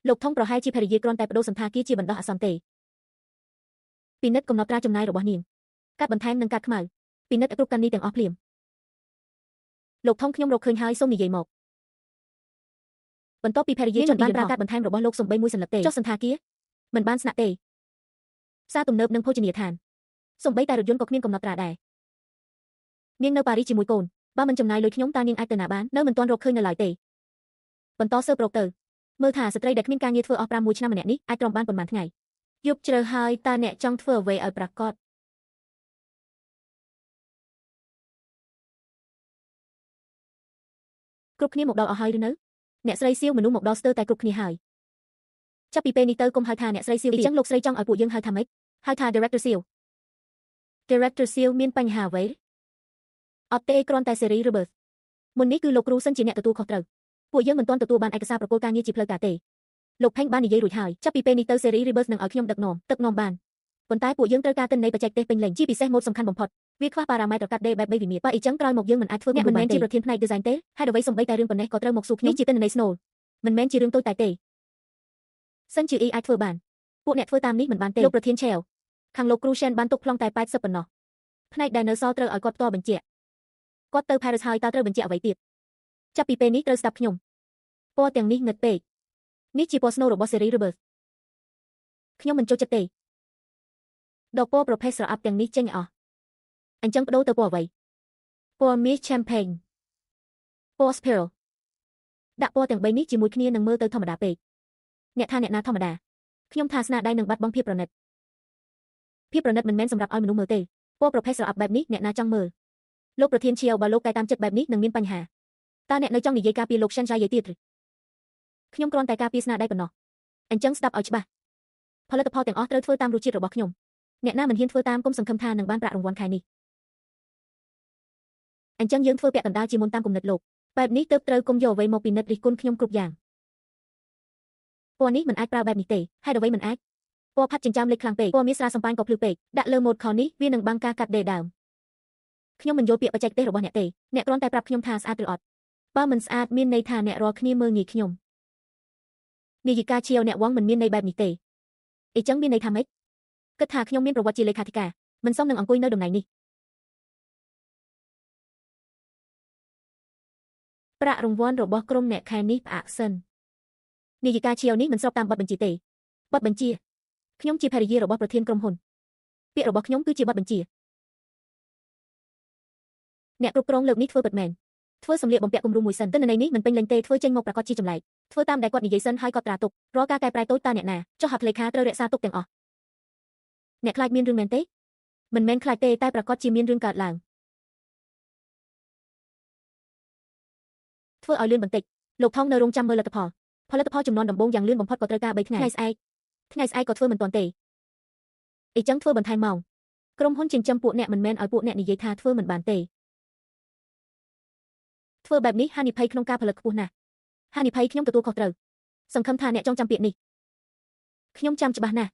លោកថងប្រហែលជាភរិយាគ្រាន់តែបដូរសន្តាគារជាបណ្ដោះអាសន្នទេពិនិត្យកំណត់ត្រាចំណាយរបស់នាងកាត់បន្ថែមនិងកាត់ខ្មៅពិនិត្យគ្រប់កាន់នេះទាំងអស់ភ្លាមលោកថងខ្ញុំរកឃើញហើយសូមនិយាយមកបន្ទាប់ពីភរិយាជនបានប្រើកាត់បន្ថែមរបស់លោកសំបីមួយសន្លឹកទេចុះសន្តាគារមិនបានស្នាក់ទេផ្សារទំនើបនិងភោជនីយដ្ឋានសំបីតែរថយន្តក៏គ្មានកំណត់ត្រាដែរនាងនៅប៉ារីសជាមួយកូនបើមិនចំណាយលុយខ្ញុំតើនាងអាចទៅណាបាននៅមិនទាន់រកឃើញនៅឡើយទេបន្តស៊ើបរកទៅមើលថាស្ត្រីដែលគ្មានការងារធ្វើអស់6ឆ្នាំម្នាក់នេះអាចទ្រាំបានប៉ុន្មានថ្ងៃយប់ជ្រៅហើយតើអ្នកចង់ធ្វើអ្វីឲ្យប្រាកដគ្រប់គ្នាមកដល់អស់ហើយឬនៅអ្នកស្រីសៀវមនុស្សមកដល់ស្ទើរតែគ្រប់គ្នាហើយចាប់ពីពេលនេះទៅកុំហៅថាអ្នកស្រីសៀវអញ្ចឹងលោកស្រីចង់ឲ្យពួកយើងហៅថាម៉េចហៅថា Director សៀវ Director សៀវមានបញ្ហាអ្វី អត់ទេគ្រាន់តែ Series Rebirth មុននេះគឺលោកគ្រូសិនជាអ្នកទទួលខុសត្រូវពួកយើងមិនទាន់ទទួលបានឯកសារប្រគល់ការងារជាផ្លូវការទេលោកផេងបាននិយាយរួចហើយចាប់ពីពេលនេះទៅ Series Rebirth នឹងឲ្យខ្ញុំដឹកនាំបានប៉ុន្តែពួកយើងត្រូវការទិន្នន័យបច្ចេកទេសពេញលេញជាពិសេសម៉ូដសំខាន់បំផុតវាខ្វះប៉ារ៉ាម៉ែត្រកាត់ដេរបែប3វិមាត្របើអីចឹងក្រោយមកយើងមិនអាចធ្វើអ្នកមិនមែនជាប្រធានផ្នែក design ទេហេតុអ្វីសំបីតែរឿងប៉ុណ្ណេះក៏ត្រូវមកសួរខ្ញុំនេះជាទិន្នន័យ Snow មិនមែនជារឿងតូចតែទេសិនជា អាចធ្វើបានពួកអ្នកធ្វើតាមនេះមិនបានទេលោកប្រធាន Chell ខាងលោកគ្រូ Shen បានទុកប្លង់តែ80ប៉ុណ្ណោះផ្នែកដែលនៅសល់ត្រូវឲ្យគាត់ផ្ទាល់បញ្ជាក់គាត់ទៅ Paris ហើយតើត្រូវបញ្ជាក់អ្វីទៀតចាប់ពីពេលនេះត្រូវស្ដាប់ខ្ញុំពណ៌ទាំងនេះងឹតពេកនេះជាពណ៌ Snow របស់ Series Rebirth ខ្ញុំមិនចូលចិត្តទេដកពណ៌ប្រភេទស្រអាប់ទាំងនេះចេញអស់អញ្ចឹងបដូរទៅពណ៌អ្វីពណ៌ Mist Champagne ពណ៌ Spiral ដាក់ពណ៌ទាំង3នេះជាមួយគ្នានឹងមើលទៅធម្មតាពេកអ្នកថាអ្នកណាធម្មតាខ្ញុំថាស្នាដៃនឹងបាត់បង់ភាពប្រណិតមិនមែនសម្រាប់ឲ្យមនុស្សមើលទេពណ៌ប្រភេទស្រអាប់បែបនេះអ្នកណាចង់មើលលោកប្រធានជាបើលោកកែតាមចិត្តបែបនេះនឹងមានបញ្ហាតើអ្នកនៅចង់និយាយការពីលោក Shen យាយទៀតឬខ្ញុំគ្រាន់តែការពីស្នាដៃប៉ុណ្ណោះអញ្ចឹងស្ដាប់ឲ្យច្បាស់ផលិតផលទាំងអស់ត្រូវធ្វើតាមរសជាតិរបស់ខ្ញុំអ្នកណាមិនហ៊ានធ្វើតាមគុំសង្ឃឹមថានឹងបានប្រាក់រង្វាន់ខែនេះអញ្ចឹងយើងធ្វើពាក់កណ្ដាលជាមុនតាមគំនិតលោកបែបនេះទើបត្រូវគុំយកអ្វីមកពិនិត្យរិះគន់ខ្ញុំគ្រប់យ៉ាងពណ៌នេះមិនអាចប្រើបែបនេះទេហេតុអ្វីមិនអាចពណ៌ផាត់ចិញ្ចើមលេខខ្លាំងពេកពណ៌មានស្រាសំប៉ាញ់ក៏ភ្លឺពេកដាក់លើម៉ូដខោនេះវានឹងបាំងការកាត់ដេរដើមខ្ញុំមិនយល់ពាក្យបច្ចេកទេសរបស់អ្នកទេអ្នកគ្រាន់តែប្រាប់ខ្ញុំថាស្អាតឬអត់បើមិនស្អាតមានន័យថាអ្នករាល់គ្នាមើលងាយខ្ញុំនាយិកាឈៀវអ្នកវងមិនមានន័យបែបនេះទេអីចឹងមានន័យថាម៉េចគិតថាខ្ញុំមានប្រវត្តិជាលេខាធិការមិនសមនឹងអង្គុយនៅតំណែងនេះប្រាក់រង្វាន់របស់ក្រុមអ្នកខែនេះផ្អាកសិននាយិកាឈៀវនេះមិនស្របតាមបទបញ្ជាទេបទបញ្ជាខ្ញុំជាភរិយារបស់ប្រធានក្រុមហ៊ុនពាក្យរបស់ខ្ញុំគឺជាបទបញ្ជាអ្នកគ្រប់គ្រងលើកនេះធ្វើពិតមែនធ្វើសម្លៀកបំពាក់គំរូមួយសិនទិន្នន័យនេះមិនពេញលេញទេធ្វើចេញមកប្រកាសជាចម្លែកធ្វើតាមដែលគាត់និយាយសិនហើយគាត់ត្រាទុករាល់ការកែប្រែតូចតាអ្នកណាចុះហត្ថលេខាត្រូវរក្សាទុកទាំងអស់អ្នកខ្លាចមានរឿងមែនទេមិនមែនខ្លាចទេតែប្រកាសជាមានរឿងកើតឡើងធ្វើឲ្យលឿនបន្តិចលោកថងនៅរោងចាំមើលលទ្ធផលចំនួនដំបូងយ៉ាងលឿនបំផុតក៏ត្រូវការ3ថ្ងៃថ្ងៃស្អែកក៏ធ្វើមិនទាន់ទេអីចឹងធ្វើបន្ថែមម៉ោងក្រុមហ៊ុនចិញ្ចឹមពួកអ្នកមិនមែនឲ្យពួកអ្នកនិយាយថាធ្វើមិនបានទេធ្វើបែបនេះហានិភ័យក្នុងការផលិតខ្ពស់ណាស់ហានិភ័យខ្ញុំទទួលខុសត្រូវសង្ឃឹមថាអ្នកចងចាំពាក្យនេះខ្ញុំចាំច្បាស់ណាស់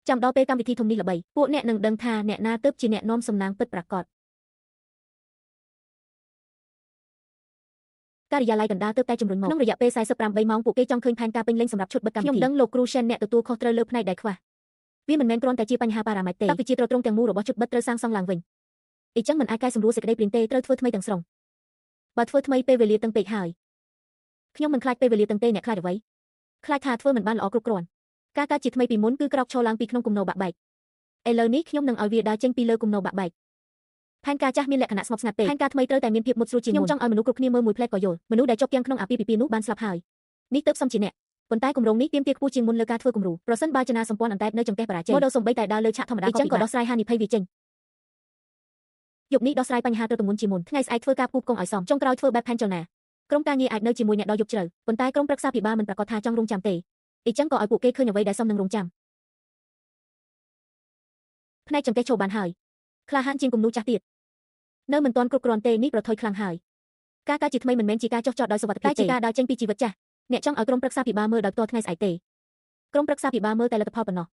ចាំដល់ពេលកម្មវិធីធំនេះល្បីពួកអ្នកនឹងដឹងថាអ្នកណាទើបជាអ្នកនាំសំណាងពិតប្រាកដការិយាល័យកណ្ដាលទើបតែជំរុញមកក្នុងរយៈពេល48ម៉ោងពួកគេចង់ឃើញផែនការពេញលេញសម្រាប់ឈុតបិទកម្មវិធីខ្ញុំដឹងលោកគ្រូ Shen អ្នកទទួលខុសត្រូវលើផ្នែកដែលខ្វះវាមិនមែនគ្រាន់តែជាបញ្ហាប៉ារ៉ាម៉ែត្រទេតែវាជាទ្រទ្រង់ទាំងមូលរបស់ឈុតបិទត្រូវសាងសង់ឡើងវិញអីចឹងមិនអាចកែសម្រួលសេចក្តីព្រាងទេត្រូវធ្វើថ្មីទាំងស្រុងបើធ្វើថ្មីពេលវេលាតឹងពេកហើយខ្ញុំមិនខ្លាចពេលវេលាតឹងទេអ្នកខ្លាចអ្វីខ្លាចថាធ្វើមិនបានល្អគ្រប់គ្រាន់ការកើតជាថ្មីពីមុនគឺក្រោកឈរឡើងពីក្នុងគំនរបាក់បែកឥឡូវនេះខ្ញុំនឹងឲ្យវាដើរចេញពីលើគំនរបាក់បែកផែនការចាស់មានលក្ខណៈស្ងប់ស្ងាត់ពេកផែនការថ្មីត្រូវតែមានភាពមុតស្រួចជាងខ្ញុំចង់ឲ្យមនុស្សគ្រប់គ្នាមើលមួយផ្លែតក៏យល់មនុស្សដែលជាប់គាំងក្នុងអាពាហ៍ពិពាហ៍នោះបានស្លាប់ហើយនេះទើបសមជាអ្នកប៉ុន្តែគម្រោងនេះទាមទារខ្ពស់ជាងមុនលើការធ្វើគំរូប្រសិនបើចនាសម្ព័ន្ធអណ្តែតនៅចង្កេះបរាជ័យម៉ូដសំបីតែដើរលើឆាកធម្មតាក៏ដោះស្រាយហានិភ័យវាចេញយប់នេះដោះស្រាយបញ្ហាទៅទម្ងន់ជាមុនថ្ងៃស្អែកធ្វើការផ្គូផ្គងឲ្យសមចុងក្រោយធ្វើបែបផែនចលនាក្រុមការងារអាចនៅជាមួយអ្នកដល់យប់ជ្រៅប៉ុន្តែក្រុមប្រឹក្សាភិបាលមិនប្រកាសថាចង់រងចាំទេអីចឹងក៏ឲ្យពួកគេឃើញអ្វីដែលសមនឹងរងចាំផ្នែកចង្កេះចូលបានហើយក្លាហានជាងគំនូរចាស់ទៀតនៅមិនទាន់គ្រប់គ្រាន់ទេនេះប្រថុយខ្លាំងហើយការកើតជាថ្មីមិនមែនជាការចុះចតដោយសុវត្ថិភាពទេតែជាការដើរចេញពីជីវិតចាស់អ្នកចង់ឲ្យក្រុមប្រឹក្សាភិបាលមើលដោយផ្ទាល់ថ្ងៃស្អែកទេក្រុមប្រឹក្សាភិបាលមើលតែលទ្ធផលប៉ុណ្ណោះ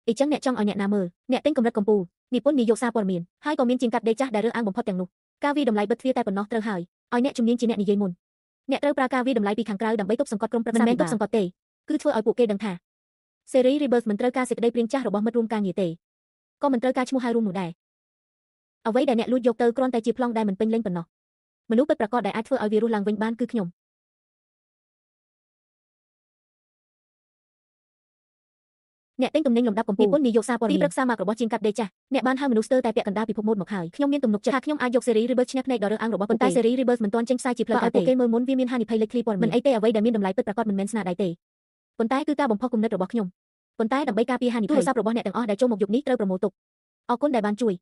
អីចឹងអ្នកចង់ឲ្យអ្នកណាមើលអ្នកទិញកម្រិតកម្ពុជានិពន្ធនាយកសារព័ត៌មានហើយក៏មានជាងកាត់ដេរចាស់ដែលរើសអើងបំផុតទាំងនោះការវិតម្លៃបិទទ្វារតែប៉ុណ្ណោះត្រូវហើយឲ្យអ្នកជំនាញជាអ្នកនិយាយមុនអ្នកត្រូវប្រើការវិតម្លៃពីខាងក្រៅដើម្បីទប់សង្កត់ក្រុមប្រឹក្សាភិបាលមិនមែនទប់សង្កត់ទេគឺធ្វើឲ្យពួកគេដឹងថា Series Rebirth មិនត្រូវការសេចក្តីព្រាងចាស់របស់មិត្តរួមការងារទេក៏មិនត្រូវការឈ្មោះហៅរួមនោះដែរអ្វីដែលអ្នកលួចយកទៅគ្រាន់តែជាប្លង់ដែលមិនពេញលេញប៉ុណ្ណោះមនុស្សពិតប្រាកដដែលអាចធ្វើឲ្យវារស់ឡើងវិញបានគឺខ្ញុំអ្នកទិញទំនិញលំដាប់កម្ពុជានិពន្ធនាយកសារព័ត៌មានទីប្រឹក្សាម៉ាករបស់ជាងកាត់ដេរចាស់អ្នកបានហៅមនុស្សស្ទើរតែពាក់កណ្ដាលពិភពម៉ូដមកហើយខ្ញុំមានទំនុកចិត្តថាខ្ញុំអាចយក Series Rebirth ឈ្នះភ្នែកដ៏រើសអើងរបស់ប៉ុន្តែ Series Rebirth មិនទាន់ចេញផ្សាយជាផ្លូវការទេពួកគេមើលមុនវាមានហានិភ័យលេចធ្លាយព័ត៌មានមិនអីទេអ្វីដែលមានតម្លៃពិតប្រាកដមិនមែនស្នាដៃទេប៉ុន្តែគឺការបំផុសគំនិតរបស់ខ្ញុំប៉ុន្តែដើម្បីការពារហានិភ័យទូរស័ព្ទរបស់អ្នកទាំងអស់ដែលចូលមកយប់នេះត្រូវប្រមូលទុកអរគុណដែលបានជួយ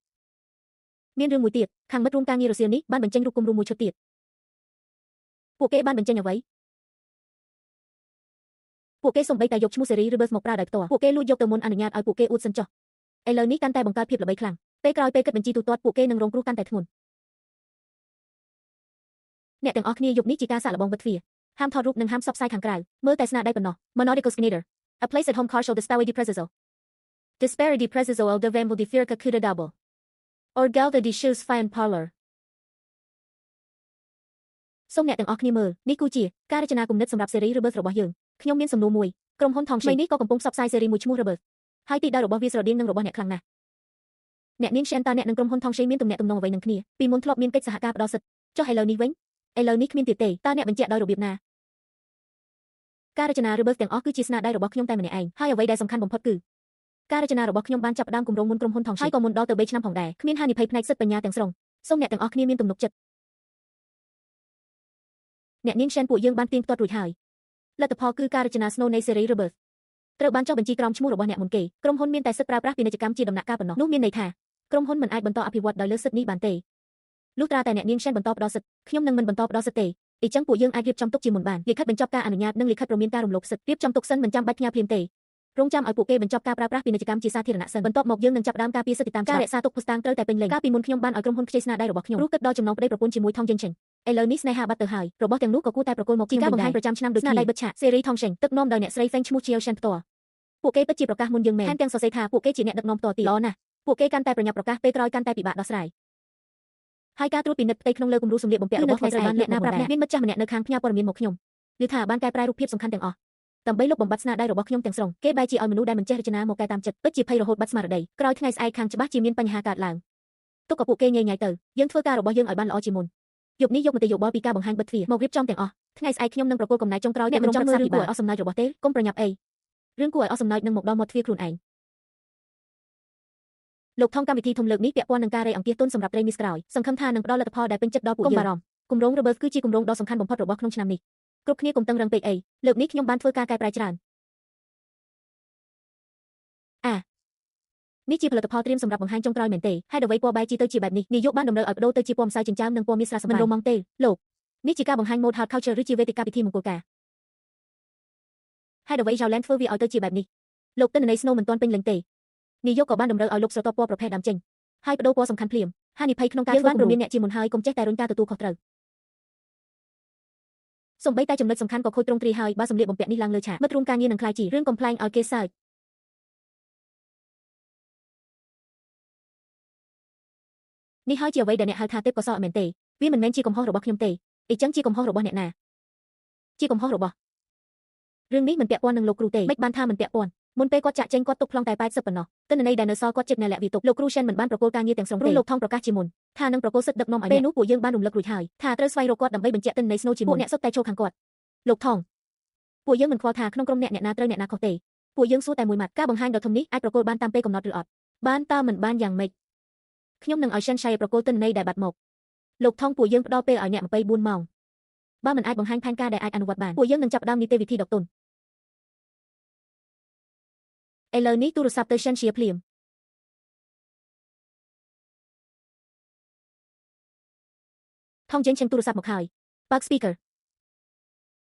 មានរឿងមួយទៀតខាងមិត្តរួមការងាររសៀលនេះបានបញ្ចេញរូបគំរូមួយឈុតទៀតពួកគេបានបញ្ចេញអ្វីពួកគេសំបីតែយកឈ្មោះ Series Rebirth មកប្រើដោយផ្ទាល់ពួកគេលួចយកទៅមុនអនុញ្ញាតឲ្យពួកគេអួតសិនចុះឥឡូវនេះកាន់តែបង្កើតភាពល្បីខ្លាំងពេលក្រោយពេលគិតបញ្ជីទូទាត់ពួកគេនឹងរងគ្រោះកាន់តែធ្ងន់ អ្នកទាំងអស់គ្នាយប់នេះជាការសាកល្បងវិទ្យាហាមថតរូបនិងហាមផ្សព្វផ្សាយខាងក្រៅមើលតែស្នាដៃប៉ុណ្ណោះ Monodico Skinner A place at home car show Destawi di Prezzo Dispari di Prezzo el devem di Firka Kuda Double Orgelda di Shoes Fine Parlor សូមអ្នកទាំងអស់គ្នាមើលនេះគឺជាការរចនាគំនិតសម្រាប់ស៊េរី Rebirth របស់យើងខ្ញុំមានសំណួរមួយក្រុមហ៊ុនថងឆ្វេងនេះក៏កំពុងផ្សព្វផ្សាយស៊េរីមួយឈ្មោះ Rebirth ហើយទីដៅរបស់វាស្រដៀងនឹងរបស់អ្នកខ្លាំងណាស់អ្នកនាង Shen តើអ្នកនិងក្រុមហ៊ុនថងឆ្វេងមានទំនាក់ទំនងអ្វីនឹងគ្នាពីមុនធ្លាប់មានកិច្ចសហការផ្ដល់សិទ្ធិចុះឥឡូវនេះវិញឥឡូវនេះគ្មានទៀតទេតើអ្នកបញ្ជាក់ដោយរបៀបណាការរចនា Rebirth ទាំងអស់គឺជាស្នាដៃរបស់ខ្ញុំតែម្នាក់ឯងហើយអ្វីដែលសំខាន់បំផុតគឺការរចនារបស់ខ្ញុំបានចាប់ផ្ដើមគម្រោងមុនក្រុមហ៊ុនថងឆ្វេងហើយក៏មុនដល់ទៅ3ឆ្នាំផងដែរគ្មានហានិភ័យផ្នែកសិទ្ធិបញ្ញាទាំងស្រុងសូមអ្នកទាំងអស់គ្នាមានទំនុកចិត្តអ្នកនាង Shen ពួកយើងបានទៀងទាត់រួចហើយលទ្ធផលគឺការរចនា Snow នៃ Series Rebirth ត្រូវបានចុះបញ្ជីក្រោមឈ្មោះរបស់អ្នកមុនគេក្រុមហ៊ុនមានតែសិទ្ធិប្រើប្រាស់ពាណិជ្ជកម្មជាដំណាក់កាលប៉ុណ្ណោះនោះមានន័យថាក្រុមហ៊ុនមិនអាចបន្តអភិវឌ្ឍដោយលើសិទ្ធិនេះបានទេលុះត្រាតែអ្នកនាង Shen បន្តផ្ដល់សិទ្ធិខ្ញុំនឹងមិនបន្តផ្ដល់សិទ្ធិទេអញ្ចឹងពួកយើងអាចរៀបចំទុកជាមុនបានលិខិតបញ្ចប់ការអនុញ្ញាតនិងលិខិតព្រមានការរំលោភសិទ្ធិរៀបចំទុកសិនមិនចាំបាច់ផ្ញើភ្លាមទេរងចាំឲ្យពួកគេបញ្ចប់ការប្រើប្រាស់ពាណិជ្ជកម្មជាសាធារណៈសិនបន្ទាប់មកយើងនឹងចាប់ផ្ដើមការពារសិទ្ធិតាមការរក្សាទុកភស្តុតាងត្រូវតែពេញលេញកាលពីមុនខ្ញុំបានឲ្យក្រុមហ៊ុនខ្ចីស្នាដៃរបស់ខ្ញុំព្រោះគិតដល់ចំណងប្តីប្រពន្ធជាមួយថងជិនឆេងឥឡូវនេះស្នេហាបាត់ទៅហើយរបស់ទាំងនោះក៏គួរតែប្រគល់មកជាការបង្ហាញប្រចាំឆ្នាំដូចស្នាដៃបិទឆាកស៊េរីថងឆេងទឹកនាំដោយអ្នកស្រីហ្វេងឈ្មោះជាវ Shen ផ្ទាល់ពួកគេពិតជាប្រកាសមុនយើងមែនថែមទាំងសរសេរថាពួកគេជាអ្នកដឹកនាំផ្ទាល់ទៀតល្អណាស់ពួកគេកាន់តែប្រញាប់ប្រកាសពេលក្រោយកាន់តែពិបាកដោះស្រាយហើយការត្រួតពិនិត្យផ្ទៃក្នុងលើគំរូសម្លៀកបំពាក់របស់អ្នកបានអ្នកណាប្រាប់អ្នកមានមិត្តចាស់ម្នាក់នៅខាងផ្ញើព័ត៌មានមកខ្ញុំឮថាបានកែប្រែរូបភាពសំខាន់ទាំងអស់ដើម្បីលុបបំបាត់ស្នាដៃរបស់ខ្ញុំទាំងស្រុងគេបែរជាឲ្យមនុស្សដែលមិនចេះរចនាមកកែតាមចិត្តពិតជាភ័យរហូតបាត់ស្មារតីក្រោយថ្ងៃស្អែកខាងច្បាស់ជាមានបញ្ហាកើតឡើងទុកក៏ពួកគេញ៉ៃញ៉ៃទៅយើងធ្វើការរបស់យើងឲ្យបានល្អជាមុនយប់នេះយកមតិយោបល់ពីការបង្ហាញបិទទ្វារមករៀបចំទាំងអស់ថ្ងៃស្អែកខ្ញុំនឹងប្រគល់កំណែចុងក្រោយអ្នកមិនចង់មើលរឿងគួរឲ្យអស់សំណើចរបស់ទេកុំប្រញាប់អីរឿងគួរឲ្យអស់សំណើចនឹងមកដល់មាត់ទ្វារខ្លួនឯងលោកថងកម្មវិធីធំលើកនេះពាក់ព័ន្ធនឹងការរៃអង្គាសទុនសម្រាប់ត្រីមីសក្រោយសង្ឃឹមថានឹងផ្ដល់លទ្ធផលដែលពេញចិត្តដល់ពួកយើងកុំបារម្ភគម្រោង Rebirth គឺជាគម្រោងដ៏សំខាន់បំផុតរបស់ក្នុងឆ្នាំនេះគ្រប់គ្នាកុំតឹងរឹងពេកអីលើកនេះខ្ញុំបានធ្វើការកែប្រែច្រើននេះជាផលិតផលត្រៀមសម្រាប់បង្ហាញចុងក្រោយមែនទេហេតុអ្វីពណ៌បែកជាទៅជាបែបនេះនាយកបានតម្រូវឲ្យបដូរទៅជាពណ៌ម្សៅចិញ្ចើមនិងពណ៌មាសស្រស់ស្រាយមិនរងម៉ងទេលោកនេះជាការបង្ហាញ mode hard culture ឬជាវេទិកាពិធីមង្គលការហេតុអ្វី Jowland ធ្វើវាឲ្យទៅជាបែបនេះលោកទិន្នន័យ Snow មិនទាន់ពេញលេញទេនាយកក៏បានតម្រូវឲ្យលោកស្រទាប់ពណ៌ប្រភេទដើមចេញហើយបដូរពណ៌សំខាន់ភ្លាមហានិភ័យក្នុងការធ្វើគម្រោងមានអ្នកជាមុនហើយកុំចេះតែរុញការទទួលខុសត្រូវសូម្បីតែចំណុចសំខាន់ក៏ខូចទ្រង់ទ្រាយហើយបើសម្លៀកបំពាក់នេះឡើងលើឆាកមិត្តរួមការងារនឹងខ្លាយជារឿងកំប្លែងឲ្យគេសើចនេះហើយជាអ្វីដែលអ្នកហៅថាទេពកោសល្យមែនទេវាមិនមែនជាកំហុសរបស់ខ្ញុំទេអញ្ចឹងជាកំហុសរបស់អ្នកណាជាកំហុសរបស់រឿងនេះមិនពាក់ព័ន្ធនឹងលោកគ្រូទេមិនបានថាមិនពាក់ព័ន្ធមុនពេលគាត់ចាក់ចេញគាត់ទុកប្លង់តែ80ប៉ុណ្ណោះទិន្នន័យដែលនៅសល់គាត់ចិត្តនៅលាក់វាទុកលោកគ្រូ Shen មិនបានប្រគល់ការងារទាំងស្រុងទេលោកថងប្រកាសជាមុនថានឹងប្រគល់សិទ្ធិដឹកនាំឲ្យពេលនោះពួកយើងបានរំលឹករួចហើយថាត្រូវស្វែងរកគាត់ដើម្បីបញ្ជាក់ទិន្នន័យ Snow ជាពួកអ្នកសុទ្ធតែចូលខាងគាត់លោកថងពួកយើងមិនខ្វល់ថាក្នុងក្រុមអ្នកណាត្រូវអ្នកណាខុសទេពួកយើងសួរតែមួយម៉ាត់ការបង្ហាញដ៏ធំនេះអាចប្រគល់បានតាមពេលកំណត់ឬអត់បានតើមិនបានយ៉ាងម៉េចខ្ញុំនឹងឲ្យ Shen Shire ប្រគល់ទិន្នន័យដែលបាត់មកលោកថងពួកយើងផ្ដល់ពេលឲ្យអ្នក24ម៉ោងបើមិនអាចបង្ហាញផែនការដែលអាចអនុវត្តបានពួកយើងនឹងចាប់ផ្ដើមនីតិវិធីដកទុនឥឡូវនេះទូរស័ព្ទទៅ Shen Shire ភ្លាមថងចេញទូរស័ព្ទមកហើយបើក speaker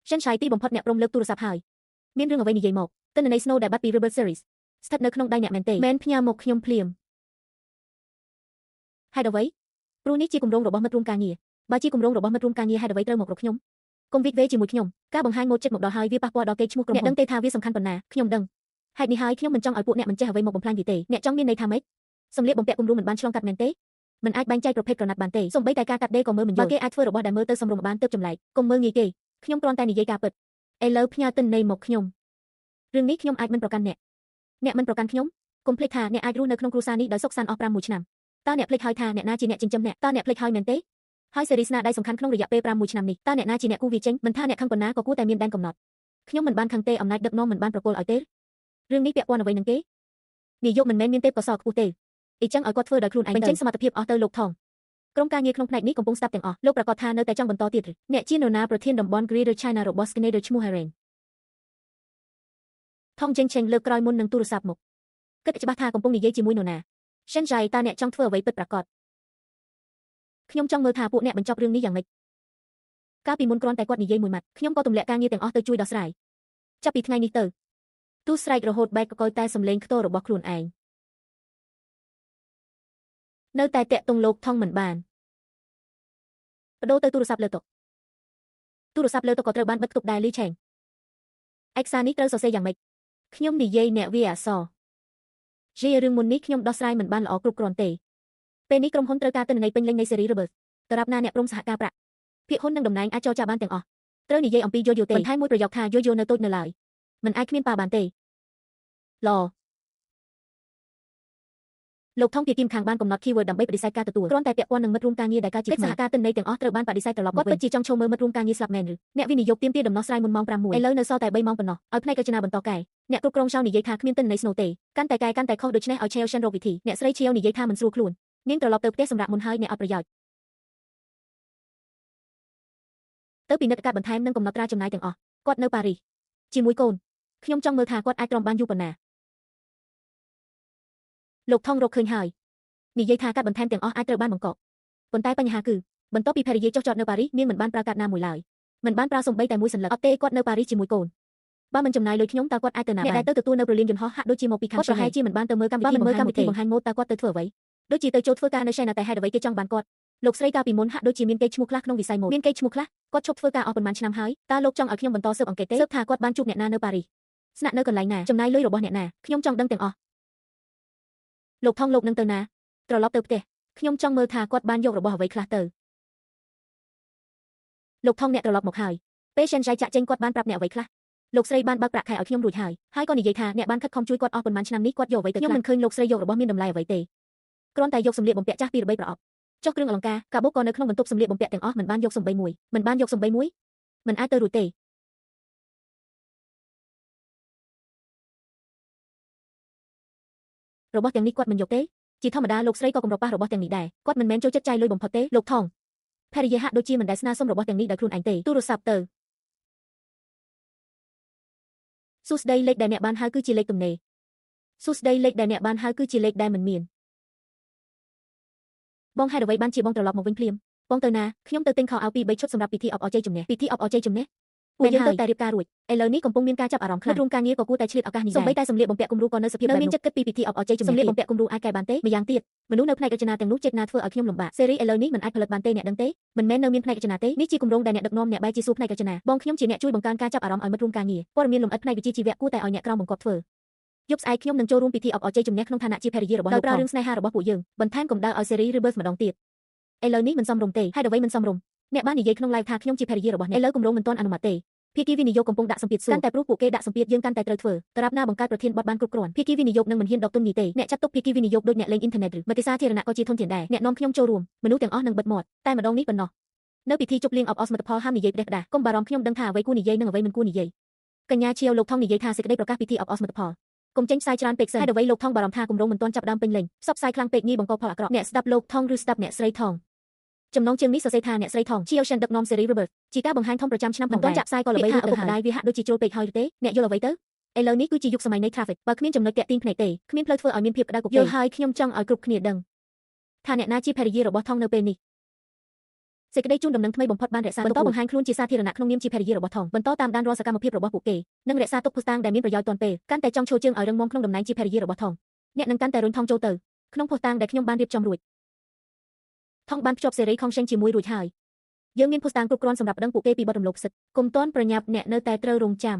Shen Shire ទីបំផុតអ្នកព្រមលើកទូរស័ព្ទហើយមានរឿងអ្វីនិយាយមកទិន្នន័យ Snow ដែលបាត់ពី Rebirth Series ស្ថិតនៅក្នុងដៃអ្នកមែនទេមែនផ្ញើមកខ្ញុំភ្លាមហេតុអ្វីព្រោះនេះជាគម្រោងរបស់មិត្តរួមការងារបើជាគម្រោងរបស់មិត្តរួមការងារហេតុអ្វីត្រូវមករកខ្ញុំកុំវិកវេជាមួយខ្ញុំការបង្ហាញម៉ូដចិត្តមកដល់ហើយវាប៉ះពាល់ដល់កេរ្តិ៍ឈ្មោះក្រុមហ៊ុនអ្នកដឹងទេថាវាសំខាន់ប៉ុណ្ណាខ្ញុំដឹងហេតុនេះហើយខ្ញុំមិនចង់ឲ្យពួកអ្នកមិនចេះអ្វីមកបំផ្លាញវាទេអ្នកចង់មានន័យថាម៉េចសម្លៀកបំពាក់គំរូមិនបានឆ្លងកាត់មែនទេមិនអាចបែងចែកប្រភេទក្រណាត់បានទេសូម្បីតែការកាត់ដេរក៏មើលមិនយល់បើគេអាចធ្វើរបស់ដែលមើលទៅសមរម្យបានទើបចម្លែកកុំមើលងាយគេខ្ញុំគ្រាន់តែនិយាយការពិតឥឡូវផ្ញើទិន្នន័យមកខ្ញុំរឿងនេះខ្ញុំអាចមិនប្រកាន់អ្នកមិនប្រកាន់ខ្ញុំកុំភ្លេចថាអ្នកអាចរស់នៅក្នុងគ្រួសារនេះដោយសុខសាន្តអស់6ឆ្នាំតើអ្នកភ្លេចហើយថាអ្នកណាជាអ្នកចិញ្ចឹមអ្នកតើអ្នកភ្លេចហើយមែនទេហើយសេរីស្នាដៃសំខាន់ក្នុងរយៈពេល6ឆ្នាំនេះតើអ្នកណាជាអ្នកគូវាចេញមិនថាអ្នកខឹងប៉ុណ្ណាក៏គួរតែមានដែនកំណត់ខ្ញុំមិនបានខឹងទេអំណាចដឹកនាំមិនបានប្រគល់ឲ្យទេរឿងនេះពាក់ព័ន្ធអ្វីនឹងគេនាយកមិនមែនមានទេពកោសល្យខ្ពស់ទេអញ្ចឹងឲ្យគាត់ធ្វើដោយខ្លួនឯងបញ្ចេញសមត្ថភាពអស់ទៅលោកថងក្រុមការងារក្នុងផ្នែកនេះកំពុងស្ដាប់ទាំងអស់លោកប្រកាសថានៅតែចង់បន្តទៀតឬអ្នកជានរណាប្រធានតំបន់ Greater China របស់ Schneider ឈ្មោះ Haren ថងចេញឆេងលើកក្រោយមុននឹងទូរស័ព្ទមកគិតច្បាស់ថាកំពុងនិយាយជាមួយនរណា Shen Shire តើអ្នកចង់ធ្វើអ្វីពិតប្រាកដខ្ញុំចង់មើលថាពួកអ្នកបញ្ចប់រឿងនេះយ៉ាងម៉េចកាលពីមុនគ្រាន់តែគាត់និយាយមួយម៉ាត់ខ្ញុំក៏ទម្លាក់ការងារទាំងអស់ទៅជួយដោះស្រាយចាប់ពីថ្ងៃនេះទៅទូស្រែករហូតបែកកកយតែសំឡេងខ្ទររបស់ខ្លួនឯងនៅតែតាក់ទងលោកថងមិនបានបដូរទៅទូរស័ព្ទលើតុ ទូរស័ព្ទលើតុក៏ត្រូវបានបិទទុកដែរលីឆេងឯកសារនេះត្រូវសរសេរយ៉ាងម៉េចខ្ញុំនិយាយអ្នកវាអក្សរជារឿងមុននេះខ្ញុំដោះស្រាយមិនបានល្អគ្រប់គ្រាន់ទេពេលនេះក្រុមហ៊ុនត្រូវការទិន្នន័យពេញលេញនៃស៊េរី Rebirth តើរាប់ណាអ្នកព្រមសហការប្រាក់ភាគហ៊ុននិងតំណែងអាចចរចាបានទាំងអស់ត្រូវនិយាយអំពីយោយោទេបន្ថែមមួយប្រយោគថាយោយោនៅតូចនៅឡើយមិនអាចគ្មានប៉ាបានទេឡលោកថងពីគីមខាងបានកំណត់ keyword ដើម្បីបដិសេធការទទួលគ្រាន់តែពាក់ព័ន្ធនឹងមិត្តរួមការងារដែលការជាសហការទិន្នន័យទាំងអស់ត្រូវបានបដិសេធត្រឡប់មកវិញគាត់ពិតជាចង់ចូលមើលមិត្តរួមការងារស្លាប់មែនឬអ្នកវិនិយោគទាមទារដំណោះស្រាយមុនម៉ោង6ឥឡូវនៅសល់តែ3ម៉ោងប៉ុណ្ណោះឲ្យផ្នែករចនាបន្តកែអ្នកគ្រប់គ្រងចៅនិយាយថាគ្មានទិន្នន័យស្នូលទេកាន់តែកែកាន់តែខុសដូច្នេះឲ្យ Chelsea រកវិធីអ្នកស្រី Chelsea និយាយថាមិនស្រួលខ្លួននាងត្រឡប់ទៅផ្ទះសម្រាប់មុនហើយអ្នកអត់ប្រយោជន៍ទៅពីនិតកាត់បន្ថែមនិងកំណត់ត្រាចំណាយទាំងអស់គាត់នៅប៉ារីសជាមួយកូនខ្ញុំចង់មើលថាគាត់អាចទ្រាំបានយូរប៉ុណ្ណាលោកថងរកឃើញហើយនិយាយថាកាត់បន្ថែមទាំងអស់អាចត្រូវបានបង្កប់ប៉ុន្តែបញ្ហាគឺបន្ទាប់ពីភរិយាចុះចតនៅប៉ារីសនាងមិនបានប្រើកាតណាមួយឡើយមិនបានប្រើសំបីតែមួយសន្លឹកអត់ទេគាត់នៅប៉ារីសជាមួយកូនបើមិនចំណាយលុយខ្ញុំតើគាត់អាចទៅណាបានអ្នកដែលទៅទទួលនៅប្រលានយន្តហោះហាក់ដូចជាមកពីខាងគាត់ប្រហែលជាមិនបានទៅមើលកម្មវិធីបង្ហាញម៉ូដតើគាត់ទៅធ្វើអ្វីដូចជាទៅចូលធ្វើការនៅ China តែហេតុអ្វីគេចង់បានគាត់លោកស្រីកាលពីមុនហាក់ដូចជាមានកេរ្តិ៍ឈ្មោះខ្លះក្នុងវិស័យម៉ូដមានកេរ្តិ៍ឈ្មោះខ្លះគាត់ឈប់ធ្វើការអស់ប៉ុន្មានឆ្នាំហើយតើលោកចង់ឲ្យខ្ញុំបន្តស៊ើបអង្កេតទេស៊ើបថាគាត់បានជួបអ្នកណានៅប៉ារីសស្នាក់នៅកន្លែងណាចំណាយលុយរបស់អ្នកណាខ្ញុំចង់ដឹងទាំងអស់លោកថងលោកនឹងទៅណាត្រឡប់ទៅផ្ទះខ្ញុំចង់មើលថាគាត់បានយករបស់អ្វីខ្លះទៅលោកថងអ្នកត្រឡប់មកហើយពេលសិនចៃចាក់ចេញគាត់បានប្រាប់អ្នកអ្វីខ្លះលោកស្រីបានបើកប្រាក់ខែឲ្យខ្ញុំរួចហើយក៏និយាយថាអ្នកបានខិតខំជួយគាត់អស់ប៉ុន្មានឆ្នាំនេះគាត់យកអ្វីទៅខ្ញុំមិនឃើញលោកស្រីយករបស់មានតម្លៃអ្វីទេគ្រាន់តែយកសម្លៀកបំពាក់ចាស់ពីរបីប្រអប់ចុះគ្រឿងអលង្ការកាបូបក៏នៅក្នុងបន្ទប់សម្លៀកបំពាក់ទាំងអស់មិនបានយកសំបីមួយមិនអាចទៅរួចទេរបស់ទាំងនេះគាត់មិនយកទេជាធម្មតាលោកស្រីក៏គំរប៉ះរបស់ទាំងនេះដែរគាត់មិនមែនចូលចិត្តចាយលុយបំផុតទេលោកថងភរិយាហាក់ដូចជាមិនដែលស្នើសុំរបស់ទាំងនេះដោយខ្លួនឯងទេទូរស័ព្ទទៅសួស្ដីលេខដែលអ្នកបានហៅគឺជាលេខទំនេរសួស្ដីលេខដែលអ្នកបានហៅគឺជាលេខដែលមិនមានបងហេតុអ្វីបានជាបងត្រឡប់មកវិញភ្លាមបងទៅណាខ្ញុំទៅទិញខោអាវ2 3ឈុតសម្រាប់ពិធីអបអរជ័យជំនះពួកយើងទៅតែរៀបការរួចឥឡូវនេះកំពុងមានការចាប់អារម្មណ៍ខ្លាំងរួមការងារក៏គួរតែឆ្លៀតឱកាសនេះដែរសូម្បីតែសម្លៀកបំពាក់គំរូក៏នៅសភាពនៅមានចិត្តគិតពីពិធីអបអរជ័យជំនះសម្លៀកបំពាក់គំរូអាចកែបានទេម្យ៉ាងទៀតមនុស្សនៅផ្នែករចនាទាំងនោះចេតនាធ្វើឲ្យខ្ញុំលំបាកស៊េរីឥឡូវនេះមិនអាចផលិតបានទេអ្នកដឹងទេមិនមែននៅមានផ្នែករចនាទេនេះជាគម្រោងដែលអ្នកដឹកនាំអ្នកបែរជាសួរផ្នែករចនាបងខ្ញុំជាអ្នកជួយបង្កើនការចាប់អារម្មណ៍ឲ្យមិត្តរួមការងារព័ត៌មានលម្អិតផ្នែកវិជ្ជាជីវៈគួរតែឲ្យអ្នកក្រោមបង្គាប់ធ្វើយប់ស្អែកខ្ញុំនឹងចូលរួមពិធីអបអរជ័យជំនះក្នុងឋានៈជាភរិយារបស់លោកដោយប្រើរឿងស្នេហារបស់ពួកយើងបន្ថែមកម្ដៅឲ្យស៊េរី Rebirth ម្ដងទៀតឥឡូវនេះមិនសមរម្យទេហេតុអ្វីមិនសមរម្យអ្នកបាននិយាយក្នុង live ថាខ្ញុំជាភរិយារបស់អ្នកឥឡូវគម្រោងមិនទាន់អនុម័តទេភាគីវិនិយោគកំពុងដាក់សម្ពាធសួរកាន់តែព្រោះពួកគេដាក់សម្ពាធយើងកាន់តែត្រូវធ្វើតារាប់ណាបង្កើតប្រធានបទបានគ្រប់គ្រាន់ភាគីវិនិយោគនឹងមិនហ៊ានដកទុននេះទេអ្នកចាត់ទុកភាគីវិនិយោគដូចអ្នកលេងអ៊ីនធឺណិតឬមតិសាធារណៈក៏ជាធនធានដែរអ្នកនាំខ្ញុំចូលរួមមនុស្សទាំងអស់នឹងបិទមាត់តែម្ដងនេះប៉ុណ្ណោះនៅពិធីជប់លៀងអបអរសមិទ្ធផលហាមនិយាយផ្ដេសផ្ដាសកុំបារម្ភខ្ញុំដឹងថាអ្វីគួរនិយាយនិងអ្វីមិនគួរនិយាយកញ្ញាជាវលោកថងនិយាយថាសេចក្តីប្រកាសពិធីអបអរសមិទ្ធផលកុំចេញផ្សាយច្រើនពេកសិនហេតុអ្វីលោកថងបារម្ភថាគម្រោងមិនទាន់ចាប់ដើមពេញលេញផ្សព្វផ្សាយខ្លាំងពេកងាយបង្កផលអាក្រក់អ្នកស្ដាប់លោកថងឬស្ដាប់អ្នកស្រីថងចំណងជើងនេះសរសេរថាអ្នកស្រីថងជាOceanដឹកនាំស៊េរី Rebirth ជាការបង្ហាញធំប្រចាំឆ្នាំមិនទាន់ចាក់ផ្សាយក៏ល្បីទៅហើយវាហាក់ដូចជាចូលពេកហើយទេអ្នកយល់អ្វីទៅឥឡូវនេះគឺជាយុគសម័យនៃ traffic បើគ្មានចំណុចតាក់ទាញភ្នែកទេគ្មានផ្លូវធ្វើឲ្យមានភាពក្តៅគគុកយល់ហើយខ្ញុំចង់ឲ្យគ្រប់គ្នាដឹងថាអ្នកណាជាភរិយារបស់ថងនៅពេលនេះសេចក្តីជូនដំណឹងថ្មីបំផុតបានរក្សាទុកបន្តបង្ហាញខ្លួនជាសាធារណៈក្នុងនាមជាភរិយារបស់ថងបន្តតាមដានរាល់សកម្មភាពរបស់ពួកគេនិងរក្សាទុកភស្តុតាងដែលមានប្រយោជន៍ទាន់ពេលកាន់តែចង់ឈរជើងឲ្យរឹងមាំក្នុងតំណែងជាភរិយារបស់ថងអ្នកនឹងកាន់តែរុញថងចូលទៅក្នុងភស្តុតាងដែលខ្ញុំបានរៀបចំរួចថងបានភ្ជាប់សេរីខុងសេងជាមួយរួចហើយយើងមានភស្តុតាងគ្រប់គ្រាន់សម្រាប់ប្តឹងពួកគេពីបទរំលោភសិទ្ធិកុំទាន់ប្រញាប់អ្នកនៅតែត្រូវរងចាំ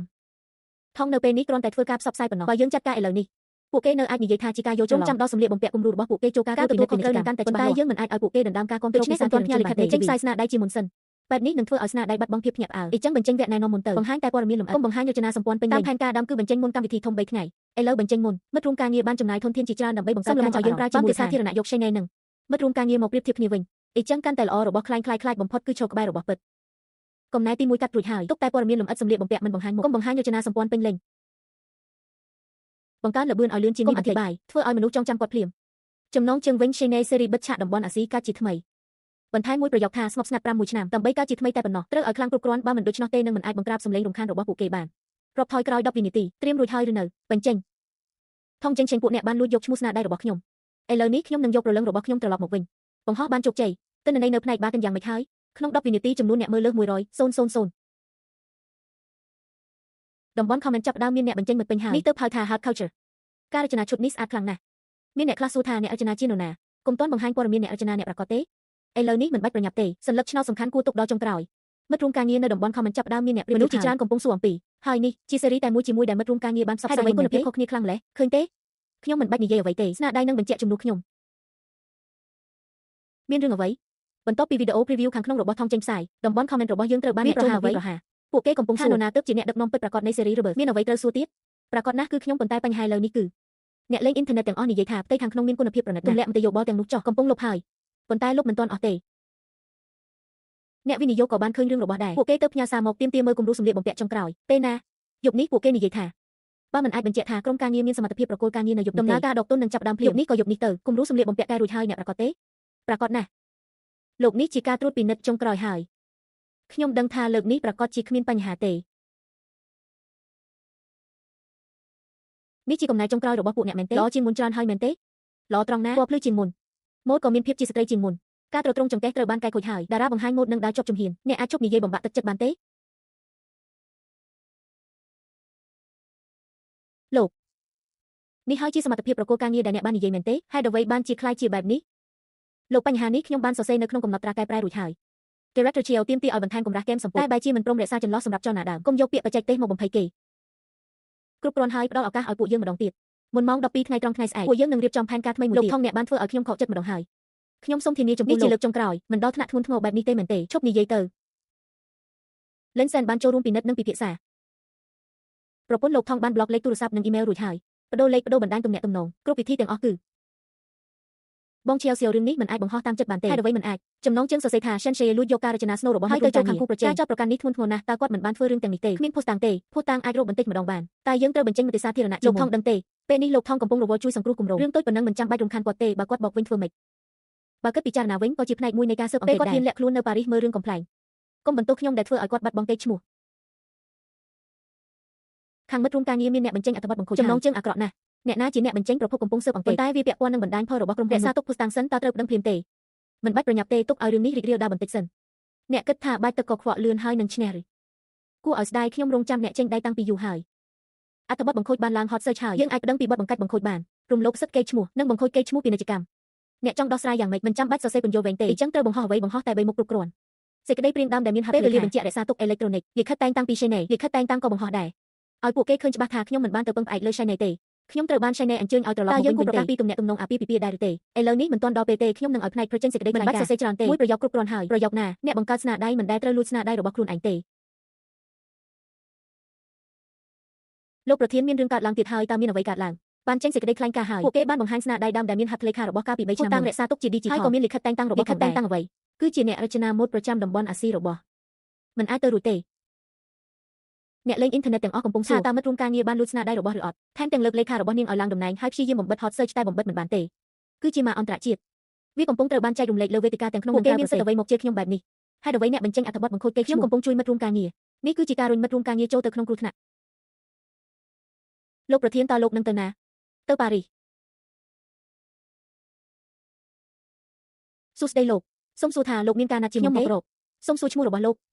ថងនៅពេលនេះគ្រាន់តែធ្វើការផ្សព្វផ្សាយប៉ុណ្ណោះបើយើងចាត់ការឥឡូវនេះពួកគេនៅអាចនិយាយថាជាការយកច្រឡំចាំដល់សម្លៀកបំពាក់គំរូរបស់ពួកគេចូលការទទួលខុសត្រូវនឹងកាន់តែច្បាស់លាស់តែយើងមិនអាចឲ្យពួកគេដណ្ដើមការគ្រប់គ្រងពីសាធារណជនបានទេចេញផ្សាយស្នាដៃជាមុនសិនបែបនេះនឹងធ្វើឲ្យស្នាដៃបាត់បង់ភាពភ្ញាក់ផ្អើលអញ្ចឹងបញ្ចេញវគ្គណែនាំមុនទៅបង្ហាញតែព័ត៌មានលម្អិតកុំបង្ហាញរចនាសម្ព័ន្ធពេញលេញតាមផែនការដើមគឺបញ្ចេញមុនកម្មវិធីធំ3ថ្ងៃឥឡូវបញ្ចេញមុនមិត្តរួមការងារបានចំណាយធនធានជាច្រើនដើម្បីបង្កើតការឲ្យយើងប្រើជាមួយសាធារណៈយក Channel នឹងមិត្តរួមការងារមកប្រៀបធៀបគ្នាវិញអញ្ចឹងកាន់តែល្អរបស់ខ្លាញ់បំផុតគឺឈរក្បែររបស់ពិតកំណែទី1កាត់រួចហើយទុកតែព័ត៌មានលម្អិតសម្លៀកបំពាក់មិនបង្ហាញមុខកុំបង្ហាញរចនាសម្ព័ន្ធពេញលេញបង្កើនល្បឿនឲ្យលឿនជាងនេះអធិប្បាយធ្វើឲ្យមនុស្សចងចាំគាត់ភ្លាមចំណងជើងវិញ Channel Series បិទឆាកតំបន់អាស៊ីកើតជាថ្មីបន្ថែមមួយប្រយោគថាស្ងប់ស្ងាត់5 មួយឆ្នាំដើម្បីកើតជាថ្មីតែប៉ុណ្ណោះត្រូវឲ្យខ្លាំងគ្រប់គ្រាន់បើមិនដូច្នោះទេនឹងមិនអាចបង្ក្រាបសម្លេងរំខានរបស់ពួកគេបានរាប់ថយក្រោយ10វិនាទីត្រៀមរួចហើយឬនៅបញ្ចេញថងចេញពួកអ្នកបានលួចយកឈ្មោះស្នាដៃរបស់ខ្ញុំឥឡូវនេះខ្ញុំនឹងយកព្រលឹងរបស់ខ្ញុំត្រឡប់មកវិញបង្ហោះបានជោគជ័យទិន្នន័យនៅផ្នែកបាគិនយ៉ាងម៉េចហើយក្នុង10វិនាទីចំនួនអ្នកមើលលើស100,000តំបន់ comment ចាប់ដើមមានអ្នកបញ្ចេញមកពេញហើយនេះទៅហៅថា hard culture ការរចនាឈុតនេះស្អាតខ្លាំងណាស់មានអ្នកខ្លះសួរថាអ្នករចនាជានរណាកុំទាន់បង្ហាញព័ត៌មានអ្នករចនាអ្នកប្រកាសទេឥឡូវនេះមិនបាច់ប្រញាប់ទេសញ្ញាឆ្នោតសំខាន់គួរទុកដល់ចុងក្រោយ មិត្តរួមការងារនៅតំបន់ខមមិនចាប់ដើមមានអ្នកមនុស្សជាច្រើនកំពុងសួរអំពីហើយនេះជាសេរីតែមួយជាមួយដែលមិត្តរួមការងារបានផ្សព្វផ្សាយគុណភាពខុសគ្នាខ្លាំងម្ល៉េះឃើញទេខ្ញុំមិនបាច់និយាយអ្វីទេស្នាដៃនឹងបញ្ជាក់ជំនួសខ្ញុំមានរឿងអ្វីបន្ទាប់ពីវីដេអូ preview ខាងក្នុងរបស់ថងចេញផ្សាយតំបន់ comment របស់យើងត្រូវបានអ្នកចូលមកវិញរហ័សពួកគេកំពុងសួរថានរណាទើបជាអ្នកដឹកនាំពិតប្រាកដនៃសេរី Rebirth មានអ្វីត្រូវសួរទៀតប្រាកដណាស់គឺខ្ញុំប៉ុន្តែបញ្ហាឥឡូវនេះគឺអ្នកលេងអ៊ីនធឺណិតទាំងអស់និយាយថាផ្ទៃខាងក្នុងមានគុណភាពប្រណិតទម្លាក់មតិយោបល់ទាំងនោះចុះកំពុងលុបហើយប៉ុន្តែលុបមិនទាន់អស់ទេអ្នកវិនិយោគក៏បានឃើញរឿងរបស់ដែរពួកគេទៅផ្ញើសារមកទាមទារមើលគំរូសម្លៀកបំពាក់ចុងក្រោយពេលណាយប់នេះពួកគេនិយាយថាបើមិនអាចបញ្ជាក់ថាក្រុមការងារមានសមត្ថភាពប្រគល់ការងារនៅយប់ដំណើរការដកទុននឹងចាប់ផ្ដើមភ្លាមយប់នេះក៏យប់នេះទៅគំរូសម្លៀកបំពាក់កែរួចហើយអ្នកប្រកាសទេប្រកាសណាស់លោកនេះជាការត្រួតពិនិត្យចុងក្រោយហើយខ្ញុំដឹងថាលើកនេះប្រកាសជាគ្មានបញ្ហាទេនេះជាកំណែចុងក្រោយរបស់ពួកអ្នកមែនទេល្អជាងមុនច្រើនហើយមែនទេល្អត្រង់ណាពណ៌ភ្លឺជាងមុនម៉ូដក៏មានភាពជាស្ត្រីជាងមុនការត្រត្រង់ចង្កេះត្រូវបានកែខូចហើយតារាបង្ហាញម៉ូដនឹងដើរជាប់ជំហានអ្នកអាចជប់និយាយបំបាក់ទឹកចិត្តបានទេលោកនេះហើយជាសមត្ថភាពប្រកួតការងារដែលអ្នកបាននិយាយមែនទេហេតុអ្វីបានជាខ្លាយជាបែបនេះលោកបញ្ហានេះខ្ញុំបានសរសេរនៅក្នុងកំណត់ត្រាកែប្រែរួចហើយ Director Chiao ទាមទារឲ្យបន្ថែមកម្រាស់ហ្គេមសម្ពុតតែបែរជាមិនព្រមរក្សាចន្លោះសម្រាប់ចលនាដើមកុំយកពាក្យបច្ចេកទេសមកបំភ័យគេគ្រប់គ្រាន់ហើយផ្ដល់ឱកាសឲ្យពួកយើងម្ដងទៀតមុនម៉ោង12ថ្ងៃត្រង់ថ្ងៃស្អែកពួកយើងនឹងរៀបចំផែនការថ្មីមួយទៀតលោកថងអ្នកបានធ្វើឲ្យខ្ញុំខកចិត្តម្ដងហើយខ្ញុំសូមធានាចំពោះលោកនេះជាលើកចុងក្រោយមិនដល់ថ្នាក់ធ្ងន់ធ្ងរបែបនេះទេមែនទេឈប់និយាយទៅលេនសែនបានចូលរួមពិនិត្យនិងពិភាក្សាប្រពន្ធលោកថងបានប្លុកលេខទូរស័ព្ទនិងអ៊ីមែលរួចហើយបដូរលេខបដូរបណ្ដាញទំនាក់ទំនងគ្រប់វិធីទាំងអស់គឺបងឈៀវសៀវរឿងនេះមិនអាចបង្ហោះតាមចិត្តបានទេហេតុអ្វីមិនអាចចំណងជើងសរសេរថា Shenshei លួចយកការរចនាស្នូលរបស់ហើយទៅចូលខាងគូប្រជែងការចោទប្រកាន់នេះធ្ងន់ធ្ងរណាស់តើគាត់មិនបានធ្វើរឿងទាំងនេះទេគ្មានភស្តុតាងទេភស្តុតាងអាចរកបន្តិចម្ដងបានតែយើងត្រូវបញ្ចេញមតិសាធារណៈលោកថងដឹងទេពេលនេះលោកថងកំពុងរវល់ជួយសង្គ្រោះគម្រោងរឿងតូចប៉ុណ្ណឹងមិនចាំបាច់រំខានគាត់ទេបើគាត់បកវិញធ្វើម៉េចបើគិតពិចារណាវិញក៏ជាផ្នែកមួយនៃការស៊ើបអង្កេតដែរពេលគាត់ហ៊ានលាក់ខ្លួននៅប៉ារីសមើលរឿងកំ pl ែងកុំបន្ទោសខ្ញុំដែលធ្វើឲ្យគាត់បាត់បង់កេរ្តិ៍ឈ្មោះខាងមិត្តរួមការងារមានអ្នកបញ្ចេញអត្ថបទបង្ខូចចំណងជើងអាក្រក់ណាស់អ្នកណាជាអ្នកបញ្ចេញប្រភពកំពុងស៊ើបអង្កេតតែវាពាក់ព័ន្ធនឹងបណ្ដាញផលរបស់ក្រុមហ៊ុនរក្សាទុកភស្តុតាងសិនតើត្រូវដឹងភ្លាមទេមិនបាច់ប្រញាប់ទេទុកឲ្យរឿងនេះរីករាលដាលបន្តិចសិនអ្នកគិតថាបាច់ទឹកក៏ខ្វក់លឿនហើយនឹងឈ្នះឬគួរឲ្យស្ដាយខ្ញុំរងចាំអ្នកចេញដៃតាំងពីយូរហើយអត្ថបទបង្ខូចបានឡើង hot search ហើយយើងអាចប្តឹងពីបទបង្កាច់បង្ខូចបានរំលោភសិទ្ធិកេរ្តិ៍ឈ្មោះនិងបង្ខូចកេរ្តិ៍ឈ្មោះពាណិជ្ជកម្មអ្នកចង់ដោះស្រាយយ៉ាងម៉េចមិនចាំបាច់សរសេរពន្យល់វែងទេអញ្ចឹងត្រូវបង្ហោះអ្វីបង្ហោះតែ3មុខគ្រប់គ្រាន់សេចក្តីព្រាងដើមដែលមានហត្ថលេខាបញ្ជាក់រក្សាទុកអេឡិចត្រូនិកលិខិតតែងតាំងពី Shane លិខិតតែងតាំងក៏បង្ហោះដែរឲ្យពួកគេឃើញច្បាស់ថាខ្ញុំមិនបានទៅពឹងផ្អែកលើ Shane ទេខ្ញុំត្រូវបាន Shane អញ្ជើញឲ្យត្រឡប់មកវិញប្រកាសពីទំនាក់ទំនងអាពាហ៍ពិពាហ៍ដែរឬទេឥឡូវនេះមិនទាន់ដល់ពេលទេខ្ញុំនឹងឲ្យផ្នែក project សេចក្តីមិនបាច់សរសេរច្រើនទេមួយប្រយោគគ្រប់គ្រាន់ហើយប្រយោគណាអ្នកបង្កើតស្នាដៃមិនដែលត្រូវលួចស្នាដៃរបស់ខ្លួនឯងទេលោកប្រធានមានរឿងកើតឡើងទៀតហើយតើមានអ្វីកើតឡើងបានចេញសេចក្តីថ្លែងការណ៍ហើយពួកគេបានបង្ហាញស្នាដៃដើមដែលមានហត្ថលេខារបស់កាលពី3ឆ្នាំតាមរក្សាទុកជា digital ហើយក៏មានលិខិតតែងតាំងរបស់គាត់តែងតាំងអ្វីគឺជាអ្នករចនាម៉ូដប្រចាំតំបន់អាស៊ីរបស់មិនអាចទៅរួចទេអ្នកលេងអ៊ីនធឺណិតទាំងអស់កំពុងសួរតើមិត្តរួមការងារបានលួចស្នាដៃរបស់ឬអត់ថែមទាំងលើកលេខារបស់នាងឲ្យឡើងតំណែងហើយព្យាយាមបំបិទ hot search តែបំបិទមិនបានទេគឺជាម៉ាអន្តរជាតិវាកំពុងត្រូវបានចែករំលែកលើវេទិកាទាំងក្នុងនិងក្រៅប្រទេសមានសិទ្ធិអ្វីមកជេរខ្ញុំបែបនេះហើយអ្វីអ្នកបញ្ចេញអត្ថបទបង្ខូចគេខ្ញុំកំពុងជួយមិត្តរួមការងារនេះគឺជាការរុញមិត្តរួមការងារចូលទៅក្នុងគ្រោះថ្នាក់លោកប្រធានតើលោកនឹងទៅណាទៅប៉ារីសសួស្តីលោកសូមសួរថាលោកមានការណាត់ជាមួយខ្ញុំមករកសូមសួរឈ្មោះរបស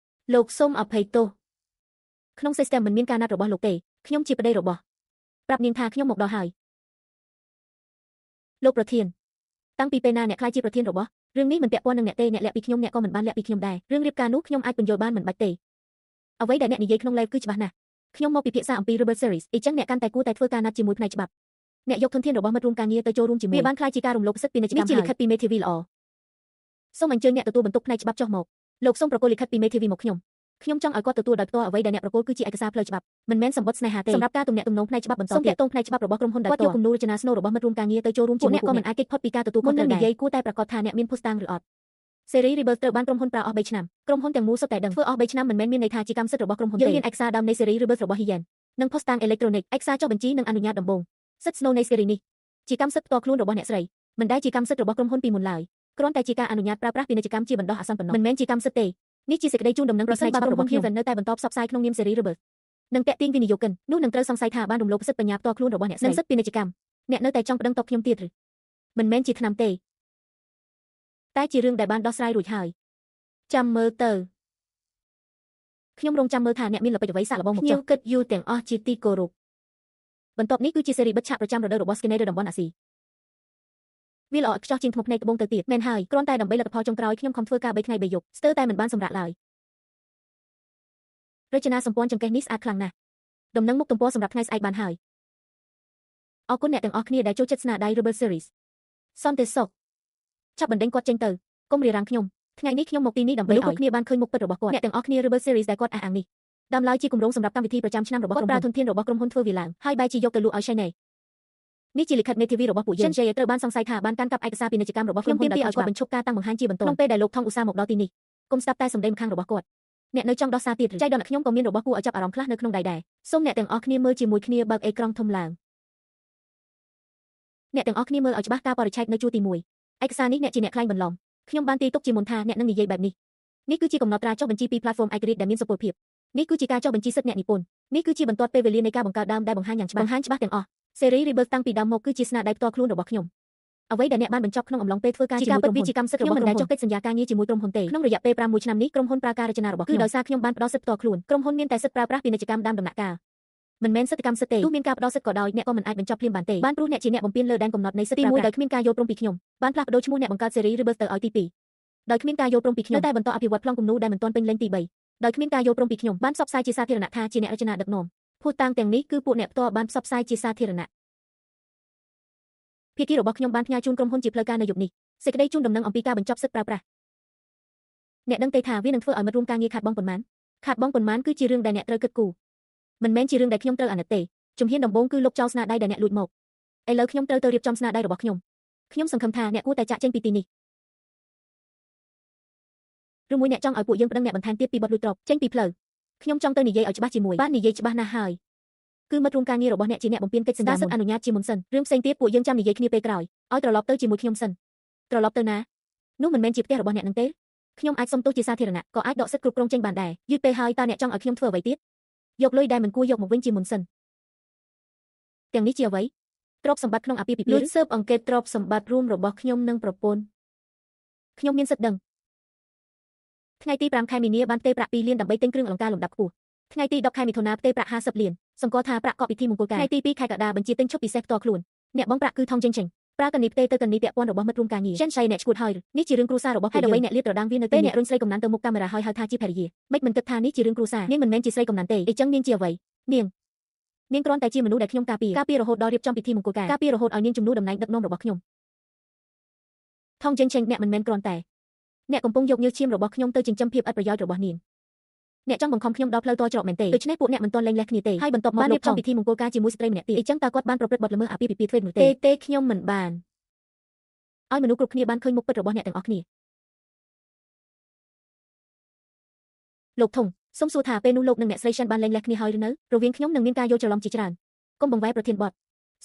់លោកសូមអភ័យទោសក្នុង system មិនមានការណាត់របស់លោកទេខ្ញុំជាប្តីរបស់ប្រាប់នាងថាខ្ញុំមកដល់ហើយលោកប្រធានតាំងពីពេលណាអ្នកខ្លាចជាប្រធានរបស់រឿងនេះមិនពាក់ព័ន្ធនឹងអ្នកទេអ្នកលាក់ពីខ្ញុំអ្នកក៏មិនបានលាក់ពីខ្ញុំដែររឿងរៀបការនោះខ្ញុំអាចពន្យល់បានមិនបាច់ទេអ្វីដែលអ្នកនិយាយក្នុង live គឺច្បាស់ណាស់ខ្ញុំមកពិភាក្សាអំពី Rebirth Series អញ្ចឹងអ្នកកាន់តែគួរតែធ្វើការណាត់ជាមួយផ្នែកច្បាប់អ្នកយកធនធានរបស់មិត្តរួមការងារទៅចូលរួមជាមួយវាបានខ្លាចជាការរំលោភសិទ្ធិពាណិជ្ជកម្មនេះជាលិខិតពីមេធាវីល្អសូមអញ្ជើញអ្នកទទួលបន្ទុកផ្នែកច្បាប់ចុះមកលោកសូមប្រកល់លិខិតពីមេធាវីមកខ្ញុំចង់ឲ្យគាត់ទទួលដោយផ្ទាល់អ្វីដែលអ្នកប្រកល់គឺជាឯកសារផ្លូវច្បាប់មិនមែនសម្បត្តិស្នេហាទេសម្រាប់ការទំនាក់ទំនងផ្នែកច្បាប់បន្តទៀតសូមតាក់ទងផ្នែកច្បាប់របស់ក្រុមហ៊ុនដោយផ្ទាល់គាត់យកគំនូររចនាស្នូលរបស់មិត្តរួមការងារទៅចូលរួមជាមួយអ្នកក៏មិនអាចគេចផុតពីការទទួលខុសត្រូវដែរមុននឹងនិយាយគួរតែប្រកាសថាអ្នកមានភស្តុតាងឬអត់សេរី Rebirth ត្រូវបានក្រុមហ៊ុនប្រើអស់3ឆ្នាំក្រុមហ៊ុនទាំងមូលសុទ្ធតែដឹងធ្វើអស់3ឆ្នាំមិនមែនមានន័យថាជាកម្មសិទ្ធិរបស់ក្រុមហ៊ុនទេយើងមានឯកសារដើមនៃសេរី Rebirth របស់ Hien និងភស្តុតាងអេឡិចត្រូនិកឯកសារចុះបញ្ជីនិងអនុញ្ញាតដំបូងសិទ្ធិស្នូលនៃសេរីនេះជាកម្មសិទ្ធិផ្ទាល់ខ្លួនរបស់អ្នកស្រីមិនដែលជាកម្មសិទ្ធិរបស់ក្រុមហ៊ុនពីមុនឡើយគ្រាន់តែជាការអនុញ្ញាតប្រើប្រាស់ពាណិជ្ជកម្មជាបណ្ដោះអាសន្នប៉ុណ្ណោះមិនមែនជាកម្មសិទ្ធិទេនេះជាសេចក្តីជូនដំណឹងពីផ្នែកច្បាប់របស់ខ្ញុំនៅតែបន្តផ្សព្វផ្សាយក្នុងនាមសេរី Rebirth និងតាក់ទាញវិនិយោគិននោះនឹងត្រូវសង្ស័យថាបានរំលោភសិទ្ធិបញ្ញាផ្ទាល់ខ្លួនរបស់អ្នកស្រីនិងសិទ្ធិពាណិជ្ជកម្មអ្នកនៅតែចង់ប្តឹងតបខ្ញុំទៀតឬមិនមែនជាថ្នាំទេតែជារឿងដែលបានដោះស្រាយរួចហើយចាំមើលទៅខ្ញុំរងចាំមើលថាអ្នកមានល្បិចអ្វីសាក់ល្បងមកចុះខ្ញុំគិតយូរទាំងអស់ជាទីគោរពបន្ទាប់នេះគឺជាសេរីបិទឆាកប្រចាំរដូវរបស់ Skinner តំបន់អាស៊ីវាល្អឥតខ្ចោះជាងថ្មភ្នែកត្បូងទៅទៀតមែនហើយគ្រាន់តែដើម្បីលទ្ធផលចុងក្រោយខ្ញុំខំធ្វើការ3ថ្ងៃ3យប់ស្ទើរតែមិនបានសម្រាកឡើយ រចនាសម្ព័ន្ធចង្កេះនេះស្អាតខ្លាំងណាស់ដំណឹងមុខទំព័រសម្រាប់ថ្ងៃស្អែកបានហើយអរគុណអ្នកទាំងអស់គ្នាដែលចូលចិត្តស្នាដៃ Rebel Series សន្តិសុខចាប់បណ្ដេញគាត់ចេញទៅកុំរារាំងខ្ញុំថ្ងៃនេះខ្ញុំមកទីនេះដើម្បីឲ្យលោកគ្នាបានឃើញមុខពិតរបស់គាត់អ្នកទាំងអស់គ្នា Rebel Series ដែលគាត់អះអាងនេះដើមឡើយជាគម្រោងសម្រាប់កម្មវិធីប្រចាំឆ្នាំរបស់គាត់ប្រើធនធានរបស់ក្រុមហ៊ុនធ្វើវាឡើងហើយបែរជាយកទៅលក់ឲ្យ Channel នេះជាលិខិតមេធាវីរបស់ពួកយើង Shinji ត្រូវបានសង្ស័យថាបានកាន់កាប់ឯកសារពាណិជ្ជកម្មរបស់ក្រុមហ៊ុនដែលគាត់បញ្ឈប់ការតាំងបង្ហាញជាបន្តក្នុងពេលដែលលោកថងឧស្សាហ៍មកដល់ទីនេះគុំស្ដាប់តែសម្ដីម្ខាងរបស់គាត់អ្នកនៅចង់ដោះសារទៀតចៃដន្យខ្ញុំក៏មានរបស់គួរឲ្យចាប់អារម្មណ៍ខ្លះនៅក្នុងដៃដែរសូមអ្នកទាំងអស់គ្នាមើលជាមួយគ្នាបើកអេក្រង់ធំឡើងអ្នកទាំងអស់គ្នាមើលឲ្យច្បាស់ការបរិច្ឆេទនៅជួរទី1ឯកសារនេះអ្នកជាអ្នកខ្លែងបន្លំខ្ញុំបានទាយទុកជាមុនថាអ្នកនឹងនិយាយបែបនេះនេះគឺជាកំណត់ត្រាចុះបញ្ជីពី platform ឯករាជ្យដែលមានសុពលភាពនេះគឺជាការចុះបញ្ជីសិទ្ធិអ្នកនិពន្ធនេះគឺជាបន្ទាត់ពេលវេលានៃការបង្កើតដើមដែលបង្ហាញយ៉ាងច្បាស់ទាំងអស់សេរី Rebirth តាំងពីដើមមកគឺជាស្នាដៃផ្ទាល់ខ្លួនរបស់ខ្ញុំអ្វីដែលអ្នកបានបញ្ចប់ក្នុងអំឡុងពេលធ្វើការជាមួយក្រុមហ៊ុនជាកម្មសិទ្ធិរបស់ខ្ញុំមិនដែលចុះកិច្ចសន្យាការងារជាមួយក្រុមហ៊ុនទេក្នុងរយៈពេល6ឆ្នាំនេះក្រុមហ៊ុនប្រើការរចនារបស់ខ្ញុំគឺដោយសារខ្ញុំបានផ្ដល់សិទ្ធិផ្ទាល់ខ្លួនក្រុមហ៊ុនមានតែសិទ្ធិប្រើប្រាស់ពាណិជ្ជកម្មដើមដំណាក់កាលមិនមែនសិទ្ធិកម្មសិទ្ធិទេទោះមានការផ្ដល់សិទ្ធិក៏ដោយអ្នកក៏មិនអាចបញ្ចប់ភ្លាមបានទេបានព្រោះអ្នកជាអ្នកបំពេញលើដែនកំណត់នៃសិទ្ធិទី1ដោយគ្មានការយល់ព្រមពីខ្ញុំបានផ្លាស់ប្ដូរឈ្មោះអ្នកបង្កើតសេរី Rebirth ទៅឲ្យទី2ដោយគ្មានការយល់ព្រមពីខ្ញុំតែបន្តអភិវឌ្ឍប្លង់គំនូរដែលមិនទាន់ពេញលេញទី3ដោយគ្មានការយល់ព្រមពីខ្ញុំបានផ្សព្វផ្សាយជាសាធារណៈថាជាអ្នករចនាដឹកនាំភូតាំងទាំងនេះគឺពួកអ្នកផ្ទាល់បានផ្សព្វផ្សាយជាសាធារណៈភាគីរបស់ខ្ញុំបានផ្ញើជូនក្រុមហ៊ុនជាផ្លូវការនៅយប់នេះសេចក្តីជូនដំណឹងអំពីការបញ្ចប់សិទ្ធិប្រើប្រាស់អ្នកដឹងទេថាវានឹងធ្វើឲ្យមិត្តរួមការងារខាតបង់ប៉ុន្មានគឺជារឿងដែលអ្នកត្រូវគិតគូរមិនមែនជារឿងដែលខ្ញុំត្រូវអាណិតទេជំហានដំបូងគឺលុបចោលស្នាដៃដែលអ្នកលួចមកឥឡូវខ្ញុំត្រូវទៅរៀបចំស្នាដៃរបស់ខ្ញុំសង្ឃឹមថាអ្នកគួរតែចាកចេញពីទីនេះឬមួយអ្នកចង់ឲ្យពួកយើងប្តឹងអ្នកបន្ថែមទៀតពីបទលួចទ្រព្យចេញពីផ្លូវខ្ញុំចង់ទៅនិយាយឲ្យច្បាស់ជាមួយបាននិយាយច្បាស់ណាស់ហើយគឺមិត្តរួមការងាររបស់អ្នកជាអ្នកបំពេញកិច្ចសន្យាសិទ្ធិអនុញ្ញាតជាមុនសិនរឿងផ្សេងទៀតពួកយើងចាំនិយាយគ្នាពេលក្រោយឲ្យត្រឡប់ទៅជាមួយខ្ញុំសិនត្រឡប់ទៅណានោះមិនមែនជាផ្ទះរបស់អ្នកនឹងទេខ្ញុំអាចសុំទោសជាសាធារណៈក៏អាចដកសិទ្ធិគ្រប់គ្រងចេញបានដែរយឺតពេលហើយតើអ្នកចង់ឲ្យខ្ញុំធ្វើអ្វីទៀតយកលុយដែលមិនគួរយកមកវិញជាមុនសិនទាំងនេះជាអ្វីទ្រព្យសម្បត្តិក្នុងអាពាហ៍ពិពាហ៍លួចស៊ើបអង្កេតទ្រព្យសម្បត្តិរួមរបស់ខ្ញុំនិងប្រពន្ធខ្ញុំមានសិទ្ធិដឹងថ្ងៃទី5ខែមីនាបានផ្ទេរប្រាក់2លានដើម្បីទិញគ្រឿងអលង្ការលំដាប់ខ្ពស់ថ្ងៃទី10ខែមិថុនាផ្ទេរប្រាក់50លានសម្គាល់ថាប្រាក់កក់ពិធីមង្គលការថ្ងៃទី2ខែកក្កដាបញ្ជាទិញឈុតពិសេសផ្ទាល់ខ្លួនអ្នកបងប្រាក់គឺថងចេញប្រើកណនីផ្ទេរទៅកណនីពាក់ព័ន្ធរបស់មិត្តរួមការងារ Shinji អ្នកឈួតហើយនេះជារឿងគ្រួសាររបស់ពួកយើងហើយអ្វីអ្នកលាតត្រដាងវានៅពេលអ្នករុញស្រីកំណានទៅមុខកាមេរ៉ាហើយហៅថាជាភរិយាមិនគិតថានេះជារឿងគ្រួសារនាងមិនមែនជាស្រីកំណានទេអញ្ចឹងនាងជាអ្វីនាងគ្រាន់តែជាមនុស្សដែលខ្ញុំការពាររហូតដល់រៀបចំពិធីមង្គលការពាររហូតឲ្យនាងជំនួសតំណែងដឹកនាំរបស់ខ្ញុំថងចេញអ្នកមិនមែនគ្រាន់តែអ្នកកំពុងយកញើសឈាមរបស់ខ្ញុំទៅចិញ្ចឹមភាពឥតប្រយោជន៍របស់នាងអ្នកចង់បង្ខំខ្ញុំដល់ផ្លូវតច្រកមែនទេដូច្នេះពួកអ្នកមិនទាន់លែងលះគ្នាទេហើយបន្ទាប់មកបានរៀបចំពិធីមង្គលការជាមួយស្ត្រីម្នាក់ទៀតអញ្ចឹងតើគាត់បានប្រព្រឹត្តបទល្មើសអាពាហ៍ពិពាហ៍ធ្វេតនោះទេខ្ញុំមិនបានឲ្យមនុស្សគ្រប់គ្នាបានឃើញមុខពិតរបស់អ្នកទាំងអស់គ្នាលោកធំសូមសួរថាពេលនោះលោកនិងអ្នកស្រី Shin បានលែងលះគ្នាហើយឬនៅរវាងខ្ញុំនិងមានការយល់ច្រឡំជាច្រើនកុំបង្វែរប្រធានបទ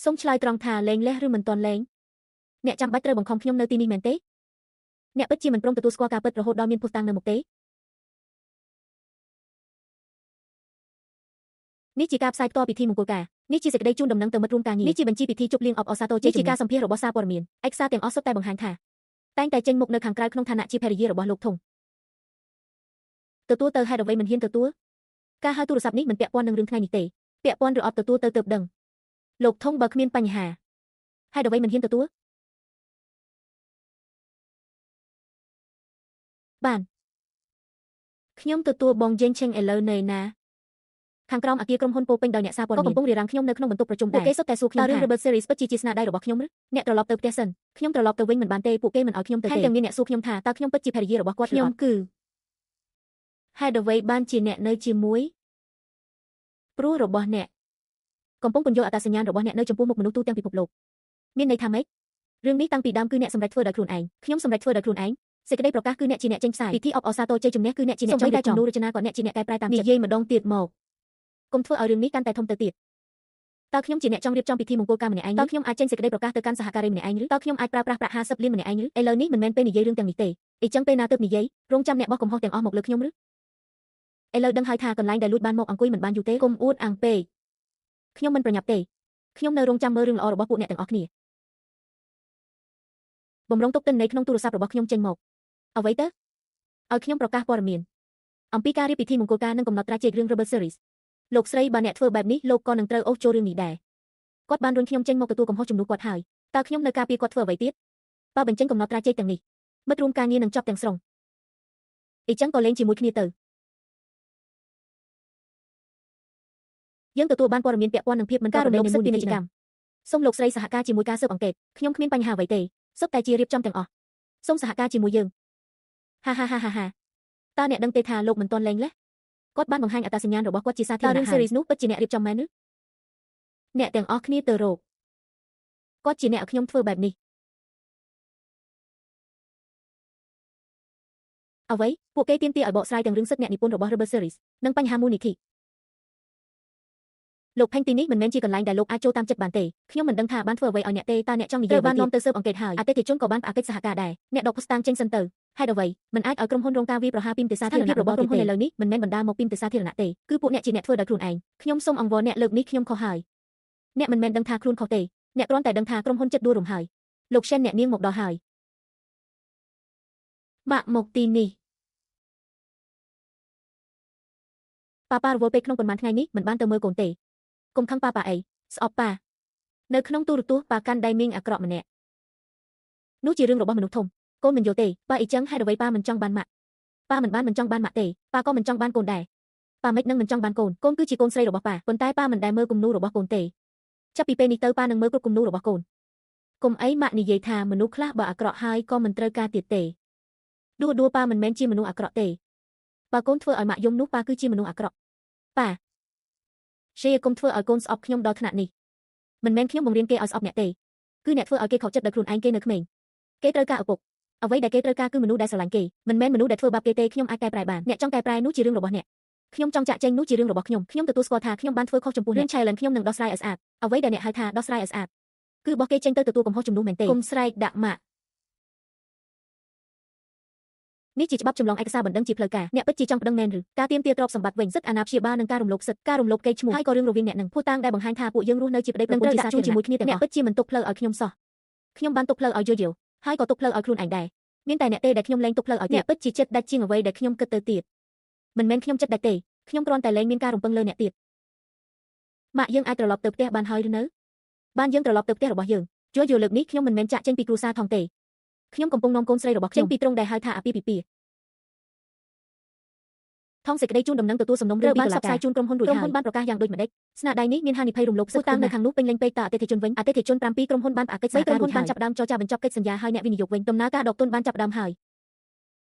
សូមឆ្លើយត្រង់ថាលែងលះឬមិនទាន់លែងអ្នកចាំបាច់ត្រូវបង្ខំខ្ញុំនៅទីនេះមែនទេអ្នកពិតជាមិនព្រមទទួលស្គាល់ការពិតរហូតដល់មានភស្តុតាងនៅមុខទេនេះជាការផ្សាយផ្ទាល់ពិធីមង្គលការនេះជាសេចក្តីជូនដំណឹងទៅមិត្តរួមការងារនេះជាបញ្ជីពិធីជប់លៀងអបអសាទរជ័យជាការសម្ភាសរបស់សារព័ត៌មានឯកសារទាំងអស់សុទ្ធតែបង្ហាញថាតែងតែចេញមុខនៅខាងក្រៅក្នុងឋានៈជាភរិយារបស់លោកធំទទួលទៅហេតុអ្វីមិនហ៊ានទទួលការហៅទូរស័ព្ទនេះមិនពាក់ព័ន្ធនឹងរឿងថ្ងៃនេះទេពាក់ព័ន្ធឬអត់ទទួលទៅទើបដឹងលោកធំបើគ្មានបញ្ហាហេតុអ្វីមិនហ៊ានទទួលបានខ្ញុំទទួលបងយេងឆេងឥឡូវនៅណាខាងក្រោមអគារក្រុមហ៊ុនពោពេញដោយអ្នកសារព័ត៌មានក៏កំពុងរារាំងខ្ញុំនៅក្នុងបន្ទប់ប្រជុំដែរពួកគេសុទ្ធតែសួរខ្ញុំថារឿង Rebel Series ពិតជាស្នាដៃរបស់ខ្ញុំឬអ្នកត្រឡប់ទៅផ្ទះសិនខ្ញុំត្រឡប់ទៅវិញមិនបានទេពួកគេមិនឲ្យខ្ញុំទៅទេហើយទាំងមានអ្នកសួរខ្ញុំថាតើខ្ញុំពិតជាភរិយារបស់គាត់ខ្ញុំគឺហេតុអ្វីបានជាអ្នកនៅជាមួយព្រោះរបស់អ្នកកំពុងពន្យល់អត្តសញ្ញាណរបស់អ្នកនៅចំពោះមុខមនុស្សទូទាំងពិភពលោកមានន័យថាម៉េចរឿងនេះតាំងពីដើមគឺអ្នកសម្រេចធ្វើដោយខ្លួនឯងខ្ញុំសម្រេចធ្វើដោយខ្លួនឯងសេចក្តីប្រកាសគឺអ្នកជាអ្នកចេញផ្សាយពិធីអបអសាទរជ័យជំនះគឺអ្នកជាអ្នកចុះតែចំនួនរចនាក៏អ្នកជាអ្នកកែប្រែតាមចិត្តនិយាយម្ដងទៀតមកកុំធ្វើឲ្យរឿងនេះកាន់តែធំទៅទៀតតើខ្ញុំជាអ្នកចង់រៀបចំពិធីមង្គលការម្នាក់ឯងតើខ្ញុំអាចចេញសេចក្តីប្រកាសទៅកាន់សហការីម្នាក់ឯងឬតើខ្ញុំអាចប្រើប្រាស់ប្រាក់50លានម្នាក់ឯងឬឥឡូវនេះមិនមែនពេលនិយាយរឿងទាំងនេះទេអញ្ចឹងពេលណាទើបនិយាយរងចាំអ្នកបោះកំហុសទាំងអស់មកលើខ្ញុំឬឥឡូវដឹងហើយថាកន្លែងដែលលួចបានមកអង្គុយមិនបានយូរទេកុំអួតអាងពេកខ្ញុំមិនប្រញាប់ទេខ្ញុំនៅរងចាំមើលរឿងល្អរបស់ពួកអ្នកទាំងអស់គ្នាបំរុងទុកទិន្នន័យក្នុងទូរស័ព្ទរបស់ខ្ញុំចេញមកអ្វីទៅឲ្យខ្ញុំប្រកាសព័ត៌មានអំពីការរៀបពិធីមង្គលការនិងកំណត់ត្រាជែករឿង Rebel Series លោកស្រីបើអ្នកធ្វើបែបនេះលោកក៏នឹងត្រូវអូសចូលរឿងនេះដែរគាត់បានរុញខ្ញុំចេញមកទទួលកំហុសជំនួសគាត់ហើយតើខ្ញុំនៅការពារគាត់ធ្វើអ្វីទៀតបើបញ្ចេញកំណត់ត្រាជែកទាំងនេះមិត្តរួមការងារនឹងចប់ទាំងស្រុងអញ្ចឹងក៏លេងជាមួយគ្នាទៅ យើងទទួលបានព័ត៌មានពាក់ព័ន្ធនឹងភាពមិនប្រក្រតីនៃមូលនិធិកម្មសូមលោកស្រីសហការជាមួយការស៊ើបអង្កេតខ្ញុំគ្មានបញ្ហាអ្វីទេសុទ្ធតែជារៀបចំទាំងអស់សូមសហការជាមួយយើងហាហាហាហាហាតើអ្នកដឹងទេថាលោកមិនទាន់លែងលេះគាត់បានបង្ហាញអត្តសញ្ញាណរបស់គាត់ជាសាធារណៈរឿង series នោះពិតជាអ្នករៀបចំមែនឬអ្នកទាំងអស់គ្នាទៅរកគាត់ជាអ្នកឲ្យខ្ញុំធ្វើបែបនេះអ្វីពួកគេទាមទារឲ្យបកស្រាយទាំងរឿងសិទ្ធិអ្នកនិពន្ធរបស់ Rebel Series និងបញ្ហាមូលនិធិលោកផេងទីនេះមិនមែនជាកន្លែងដែលលោកអាចចូលតាមចិត្តបានទេខ្ញុំមិនដឹងថាបានធ្វើអ្វីឲ្យអ្នកទេតើអ្នកចង់និយាយបាននាំទៅស៊ើបអង្កេតហើយអតិថិជនក៏បានផ្អាកកិច្ចសហការដែរអ្នកដកផុសតាំងចេញសិនទៅហេតុអ្វីមិនអាចឲ្យក្រុមហ៊ុនរងការវាយប្រហារពីមតិសាធារណៈរបស់ក្រុមហ៊ុនឥឡូវនេះមិនមែនបណ្ដាលមកពីមតិសាធារណៈទេគឺពួកអ្នកជាអ្នកធ្វើដោយខ្លួនឯងខ្ញុំសូមអង្វរអ្នកលើកនេះខ្ញុំខុសហើយអ្នកមិនមែនដឹងថាខ្លួនខុសទេអ្នកគ្រាន់តែដឹងថាក្រុមហ៊ុនចិត្តដួលរំហើយលោក Shen អ្នកនាងមកដល់ហើយបាក់មកទីនេះប៉ាប៉ារវល់ពេកក្នុងប៉ុន្មានថ្ងៃនេះមិនបានទៅមើលកូនទេកុំខឹងប៉ាប៉ាអីស្អប់ប៉ានៅក្នុងទូរទស្សន៍ប៉ាកាន់ដៃមីងអាក្រក់ម្នាក់នោះជារឿងរបស់មនុស្សធំកូនមិនយល់ទេប៉ាអីចឹងហេតុអ្វីប៉ាមិនចង់បានម៉ាក់ប៉ាមិនចង់បានម៉ាក់ទេប៉ាក៏មិនចង់បានកូនដែរប៉ាមិននឹងមិនចង់បានកូនកូនគឺជាកូនស្រីរបស់ប៉ាប៉ុន្តែប៉ាមិនដែលមើលគំនូររបស់កូនទេចាប់ពីពេលនេះទៅប៉ានឹងមើលគ្រប់គំនូររបស់កូនកុំអីម៉ាក់និយាយថាមនុស្សខ្លះបើអាក្រក់ហើយក៏មិនត្រូវការទៀតទេដួលប៉ាមិនមែនជាមនុស្សអាក្រក់ទេបើកូនធ្វើឲ្យម៉ាក់យំនោះប៉ាគឺជាមនុស្សអាក្រក់ប៉ាជេកុំធ្វើឲ្យកូនស្អប់ខ្ញុំដល់ថ្នាក់នេះមិនមែនខ្ញុំបង្រៀនគេឲ្យស្អប់អ្នកទេគឺអ្នកធ្វើឲ្យគេខកចិត្តដោយខ្លួនឯងគេនៅក្មេងគេត្រូវការឪពុកអ្វីដែលគេត្រូវការគឺមនុស្សដែលស្រឡាញ់គេមិនមែនមនុស្សដែលធ្វើបាបគេទេខ្ញុំអាចកែប្រែបានអ្នកចង់កែប្រែនោះជារឿងរបស់អ្នកខ្ញុំចង់ចាក់ចែងនោះជារឿងរបស់ខ្ញុំទទួលស្គាល់ថាខ្ញុំបានធ្វើខុសចំពោះរឿង challenge ខ្ញុំនឹងដោះស្រាយឲ្យស្អាតអ្វីដែលអ្នកហៅថាដោះស្រាយឲ្យស្អាតគឺបោះគេចេញទៅទទួលកំហុសជំនួសមែនទេគុំស្រែកដាក់ម៉ាក់នេះជាច្បាប់ចម្លងឯកសារបណ្ដឹងជាផ្លូវការអ្នកពិតជាចង់ប្តឹងមែនឬការទាមទារទ្រព្យសម្បត្តិវិញសិទ្ធិអាណាព្យាបាលនិងការរំលោភសិទ្ធិការរំលោភកេរ្តិ៍ឈ្មោះហើយក៏រឿងរវាងអ្នកនឹងភូតាំងដែលបង្ហាញថាពួកយើងរស់នៅជាប្តីប្រពន្ធជាសាធារណៈជាមួយគ្នាទាំងអស់អ្នកពិតជាមិនទុកផ្លូវឲ្យខ្ញុំសោះខ្ញុំបានទុកផ្លូវឲ្យយល់ហើយក៏ទុកផ្លូវឲ្យខ្លួនឯងដែរមានតែអ្នកទេដែលខ្ញុំលែងទុកផ្លូវឲ្យអ្នកពិតជាចិត្តដាច់ជាងអ្វីដែលខ្ញុំគិតទៅទៀតមិនមែនខ្ញុំចិត្តដាច់ទេខ្ញុំគ្រាន់តែលែងមានការរំពឹងលើអ្នកទៀតម៉ាក់យើងអាចត្រឡប់ទៅផ្ទះបានហើយឬនៅបានយើងត្រឡប់ទៅផ្ទះរបស់យើងយល់លើកនេះខ្ញុំមិនមែនចាក់ចេញពីគ្រួសារថងទេខ្ញុំកំពុងនាំកូនស្រីរបស់ខ្ញុំចេញពីទ្រង់ដែលហៅថាអាពាហ៍ពិពាហ៍ថងសេចក្តីជូនដំណឹងទទួលសំណុំរឿងពីតុលាការជូនក្រុមហ៊ុនរួចហើយក្រុមហ៊ុនបានប្រកាសយ៉ាងដូចម្តេចស្នាដៃនេះមានហានិភ័យរំលោភសិទ្ធិតាមនៅខាងនោះពេញលេញពេកតអតិថិជនវិញអតិថិជន7ក្រុមហ៊ុនបានផ្អាកកិច្ចសហការក្រុមហ៊ុនបានចាប់ផ្ដើមចរចាបញ្ចប់កិច្ចសន្យាហើយអ្នកវិនិយោគវិញដំណើរការដកទុនបានចាប់ផ្ដើមហើ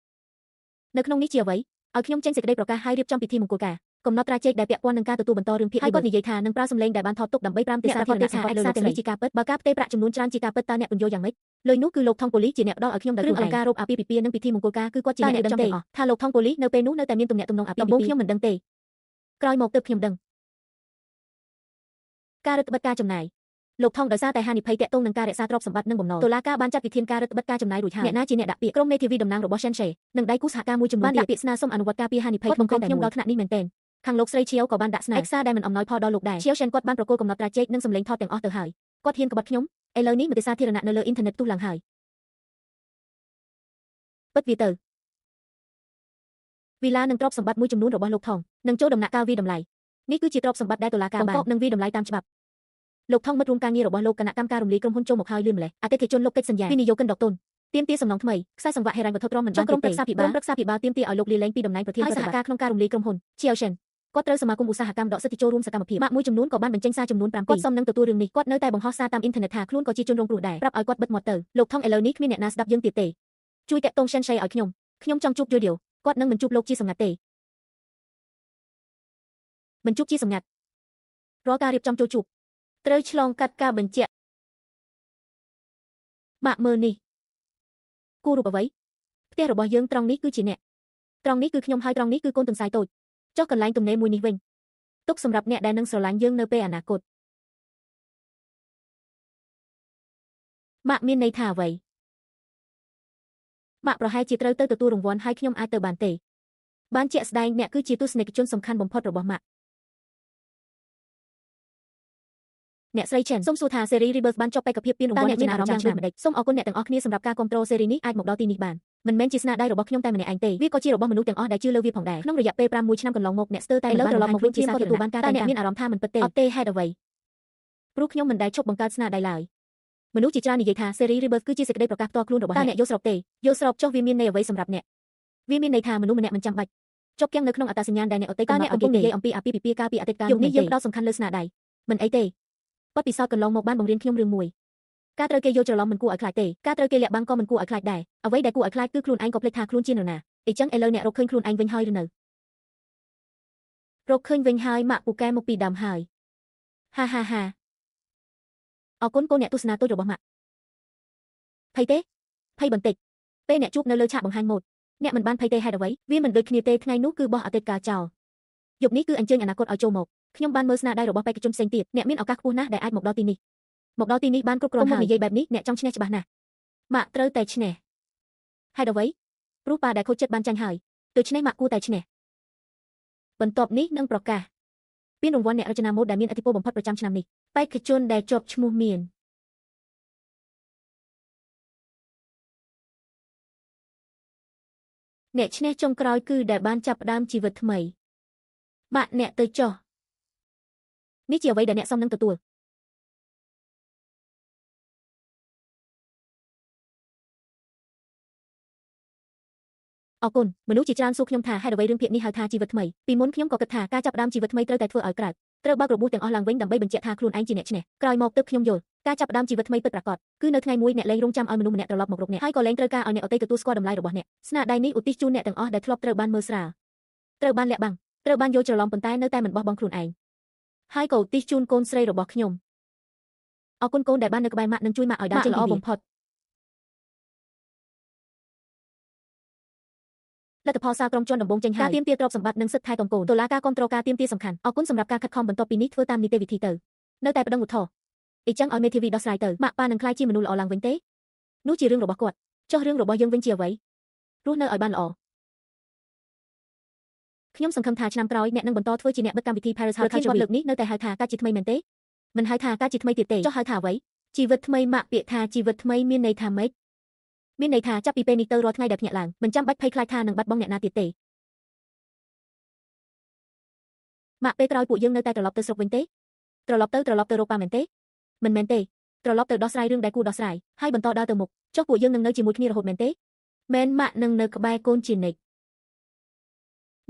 យនៅក្នុងនេះជាអ្វីឲ្យខ្ញុំចេញសេចក្តីប្រកាសឲ្យរៀបចំពិធីមង្គលការកំណត់ត្រាជែកដែលពាក់ព័ន្ធនឹងការទទួលបន្តរឿងភាគហើយគាត់និយាយថានឹងប្រើសម្លេងដែលបានថតទុកដើម្បីប្រាំទេសាធារណៈថាឯកសារទាំងនេះជាការពិតបើការផ្ទេរប្រាក់ចំនួនច្រើនជាការពិតតើអ្នកពន្យល់យ៉ាងម៉េចលុយនោះគឺលោកថងប៉ូលីសជាអ្នកផ្ដល់ឲ្យខ្ញុំដោយខ្លួនឯងការរົບអាពាហ៍ពិពាហ៍និងពិធីមង្គលការគឺគាត់ជាអ្នកដឹងទេថាលោកថងប៉ូលីសនៅពេលនោះនៅតែមានទំនាក់ទំនងអាពាហ៍ពិពាហ៍ខ្ញុំមិនដឹងទេក្រោយមកទើបខ្ញុំដឹងការរដ្ឋបិទការចំណាយលោកថងដោយសារតែហានិភ័យតាក់ទងនឹងការរក្សាទ្រព្យសម្បត្តិនិងបំណុលតុលាការបានចាត់វិធានការរដ្ឋបិទការចំណាយរួចហើយអ្នកណាជាអ្នកដាក់ពាក្យក្រុមមេធាវីតំណាងរបស់ Shen She និងដៃគូសហការមួយចំនួនបានដាក់ពាក្យស្នើសុំអនុវត្តការពីហានិភ័យក្នុងក្រុមខ្ញុំដល់ថ្នាក់នេះមែនទែនខាងលោកស្រីឈៀវក៏បានដាក់ស្នើឯកសារដែលមិនអំណោយផលដល់លោកដែរឈៀវ Shen គាត់បានប្រគល់កំណត់ត្រាជែកនិងសម្លេងថតទាំងអស់ទៅហើយគាត់ហ៊ានក្បត់ខ្ញុំឥឡូវនេះមតិសាធារណៈនៅលើអ៊ីនធឺណិតទូឡើងហើយពិតវាទៅវីឡានិងទ្រព្យសម្បត្តិមួយចំនួនរបស់លោកថងនឹងចូលដំណាក់កាលវិតម្លៃនេះគឺជាទ្រព្យសម្បត្តិដែលតុលាការបានបង្កប់នឹងវិតម្លៃតាមច្បាប់លោកថងមិត្តរួមការងាររបស់លោកគណៈកម្មការរំលាយក្រុមហ៊ុនចូលមកហើយលឿនម្លេះអតិថិជនលោកកិច្ចសន្យាវិនិយោគិនដកទុនទាមទារសំណងថ្មីខ្សែសង្វាក់ហិរញ្ញវត្ថុទ្រាំមិនបានក្រុមប្រឹក្សាភិបាលទាមទារឲ្យលោកលាលែងពីតំណែងប្រធានសហការក្នុងការរំលាយក្រុមហ៊ុន Chiao Shen គាត់ត្រូវសមាគមឧស្សាហកម្មដកសិទ្ធិចូលរួមសកម្មភាពម៉ាក់មួយចំនួនក៏បានបញ្ចេញសារចំនួន7គាត់សមនឹងទទួលរឿងនេះគាត់នៅតែបង្ហោះសារតាមអ៊ីនធឺណិតថាខ្លួនក៏ជាជនរងគ្រោះដែរប្រាប់ឲ្យគាត់បិទមាត់ទៅលោកថងឥឡូវនេះគ្មានអ្នកណាស្ដាប់យើងទៀតទេជួយតាក់ទង Shen She ឲ្យខ្ញុំចង់ជួបយល់គាត់នឹងមិនជួបលោកជាសម្ងាត់ទេមិនជួបជាសម្ងាត់រាល់ការរៀបចំចូលជួបត្រូវឆ្លងកាត់ការបញ្ជាក់ម៉ាក់មើលនេះគូរូបអ្វីផ្ទះរបស់យើងត្រង់នេះគឺជាអ្នកត្រង់នេះគឺខ្ញុំហើយត្រង់នេះគឺកូនទន្សាយតូចចុះកន្លែងទំនេរមួយនេះវិញទុកសម្រាប់អ្នកដែលនឹងស្រឡាញ់យើងនៅពេលអនាគតម៉ាក់មានន័យថាអ្វីម៉ាក់ប្រហែលជាត្រូវទៅទទួលរង្វាន់ហើយខ្ញុំអាចទៅបានទេបានជាក់ស្ដែងអ្នកគឺជាទស្សនិកជនសំខាន់បំផុតរបស់ម៉ាក់អ្នកស្រី Chen សូមសួរថា Series Rebirth បានចប់បេក្ខភាពពានរង្វាន់អ្នកមានអារម្មណ៍យ៉ាងម៉េចសូមអរគុណអ្នកទាំងអស់គ្នាសម្រាប់ការគាំទ្រ Series នេះអាចមកដល់ទីនេះបានមិនមែនជាស្នាដៃរបស់ខ្ញុំតែម្នាក់ឯងទេវាក៏ជារបស់មនុស្សទាំងអស់ដែលជឿលើវាផងដែរក្នុងរយៈពេល6ឆ្នាំកន្លងមកអ្នកស្ទើរតែបានត្រឡប់មកវិញជាសាធារណៈបានការតែអ្នកមានអារម្មណ៍ថាមិនពិតទេអត់ទេហេតុអ្វីព្រោះខ្ញុំមិនដែលឈប់បង្កើតស្នាដៃឡើយមនុស្សជាច្រើននិយាយថា Series Rebirth គឺជាសេចក្តីប្រកាសផ្ទាល់ខ្លួនរបស់អ្នកយល់ស្របទេយល់ស្របចុះវាមានន័យអ្វីសម្រាប់អ្នកវាមានន័យថាមនុស្សម្នាក់មិនចាំបាច់ ចប់គៀងនៅក្នុងអត្តសញ្ញាណដែលអ្នកអតីតកំណត់ឲ្យគេនិយាយអំពីអាពាហ៍ពិពាហ៍ការពីអតីតកាលយុគនេះយើងផ្ដោតសំខាន់លើស្នាដៃមិនអីទេបទពិសោធន៍កន្លងមកបានបង្រៀនខ្ញុំរឿងមួយការត្រូវគេយល់ច្រឡំមិនគួរឲ្យខ្លាចទេការត្រូវគេលាក់បាំងក៏មិនគួរឲ្យខ្លាចដែរអ្វីដែលគួរឲ្យខ្លាចគឺខ្លួនឯងក៏ភ្លេចថាខ្លួនជានរណាអញ្ចឹងឥឡូវអ្នករកឃើញខ្លួនឯងវិញហើយឬនៅរកឃើញវិញហើយម៉ាក់ពូកែមកពីដើមហើយហាហាហាអរគុណកូនអ្នកទស្សនាទូចរបស់ម៉ាក់ភ័យទេភ័យបន្តិចពេលអ្នកជួបនៅលើឆាកបង្ហាញម៉ូដអ្នកមិនបានភ័យទេហេតុអ្វីវាមិនដូចគ្នាទេថ្ងៃនោះគឺបោះអតីតកាលចោលយប់នេះគឺអញ្ជើញអនាគតឲ្យចូលមកខ្ញុំបានមើលស្នាដៃរបស់បេក្ខជនផ្សេងទៀតអ្នកមានឱកាសខ្ពស់ណាស់ដែលអាចមកដល់ទីនេះបានគ្រប់គ្រាន់ហើយនិយាយបែបនេះអ្នកចង់ឈ្នះច្បាស់ណាស់ម៉ាក់ត្រូវតែឈ្នះហេតុអ្វីព្រោះប៉ាដែលខូចចិត្តបានចាញ់ហើយដូច្នេះម៉ាក់គួរតែឈ្នះបន្ទាប់នេះនឹងប្រកាសពានរង្វាន់អ្នករចនាម៉ូដដែលមានឥទ្ធិពលបំផុតប្រចាំឆ្នាំនេះបេក្ខជនដែលជាប់ឈ្មោះមានអ្នកឈ្នះចុងក្រោយគឺដែលបានចាប់ផ្ដើមជីវិតថ្មីបាក់អ្នកទៅចុះនេះជាអ្វីដែលអ្នកសមនឹងទទួលអរគុណមនុស្សជាច្រើនសួរខ្ញុំថាហេតុអ្វីរឿងភាគនេះហៅថាជីវិតថ្មីពីមុនខ្ញុំក៏គិតថាការចាប់ផ្ដើមជីវិតថ្មីត្រូវតែធ្វើឲ្យក្រៅត្រូវបើករបួសទាំងអស់ឡើងវិញដើម្បីបញ្ជាក់ថាខ្លួនឯងជាអ្នកឈ្នះក្រោយមកទើបខ្ញុំយល់ការចាប់ផ្ដើមជីវិតថ្មីពិតប្រាកដគឺនៅថ្ងៃមួយអ្នកលែងរងចាំឲ្យមនុស្សម្នាក់ត្រឡប់មករកអ្នកហើយក៏លែងត្រូវការឲ្យអ្នកអតីតទទួលស្គាល់តម្លៃរបស់អ្នកស្នាដៃនេះឧទ្ទិសជូនអ្នកទាំងអស់ដែលធ្លាប់ត្រូវបានមើលស្រាលត្រូវបានលាក់បាំងត្រូវបានយល់ច្រឡំប៉ុន្តែនៅតែមិនបោះបង់ខ្លួនឯងហើយក៏ឧទ្ទិសជូនកូនស្រីរបស់ខ្ញុំអរគុណកូនដែលបាននៅក្បែរម៉ាក់និងជួយម៉ាក់ឲ្យដើរចេញល្អបំផុតលទ្ធផលសារក្រុមជាន់ដំបូងចេញហើយការទាមទារទ្រព្យសម្បត្តិនិងសិទ្ធិថែទាំកូនតុលាការគ្រប់គ្រងការទាមទារសំខាន់អរគុណសម្រាប់ការខិតខំបន្ទាប់ពីនេះធ្វើតាមនីតិវិធីទៅនៅតែប្តឹងឧទ្ធរណ៍អញ្ចឹងឲ្យមេធាវីដោះស្រាយទៅម៉ាក់ប៉ានឹងក្លាយជាមនុស្សល្អឡើងវិញទេនោះជារឿងរបស់គាត់ចុះរឿងរបស់យើងវិញជាអ្វីរស់នៅឲ្យបានល្អខ្ញុំសង្ឃឹមថាឆ្នាំក្រោយអ្នកនឹងបន្តធ្វើជាអ្នកបិទកម្មវិធី Paris House Culture លើកនេះនៅតែហៅថាការជាថ្មីមែនទេមិនហៅថាការជាថ្មីទៀតទេចុះហៅថាអ្វីជីវិតថ្មីម៉ាក់ពាក្យថាជីវិតថ្មីមានន័យថាម៉េចមានន័យថាចាប់ពីពេលនេះទៅរាល់ថ្ងៃដែលភ្ញាក់ឡើងមិនចាំបាច់ភ័យខ្លាចថានឹងបាត់បង់អ្នកណាទៀតទេម៉ាក់ពេលក្រោយពួកយើងនៅតែត្រឡប់ទៅស្រុកវិញទេត្រឡប់ទៅរកប៉ាមែនទេមិនមែនទេត្រឡប់ទៅដោះស្រាយរឿងដែលគួរដោះស្រាយហើយបន្តដើរទៅមុខចុះពួកយើងនឹងនៅជាមួយគ្នារហូតមែនទេមែនម៉ាក់នឹងនៅក្បែរកូនជានិច្ច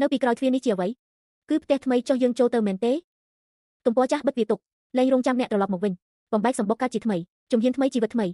នៅពីក្រោយទ្វារនេះជាអ្វីគឺផ្ទះថ្មីចុះយើងចូលទៅមែនទេទំព័រចាស់បិទវាទុកលែងរងចាំអ្នកត្រឡប់មកវិញបំបែកសម្បុកកើតជាថ្មីជំហានថ្មីជីវិតថ្មី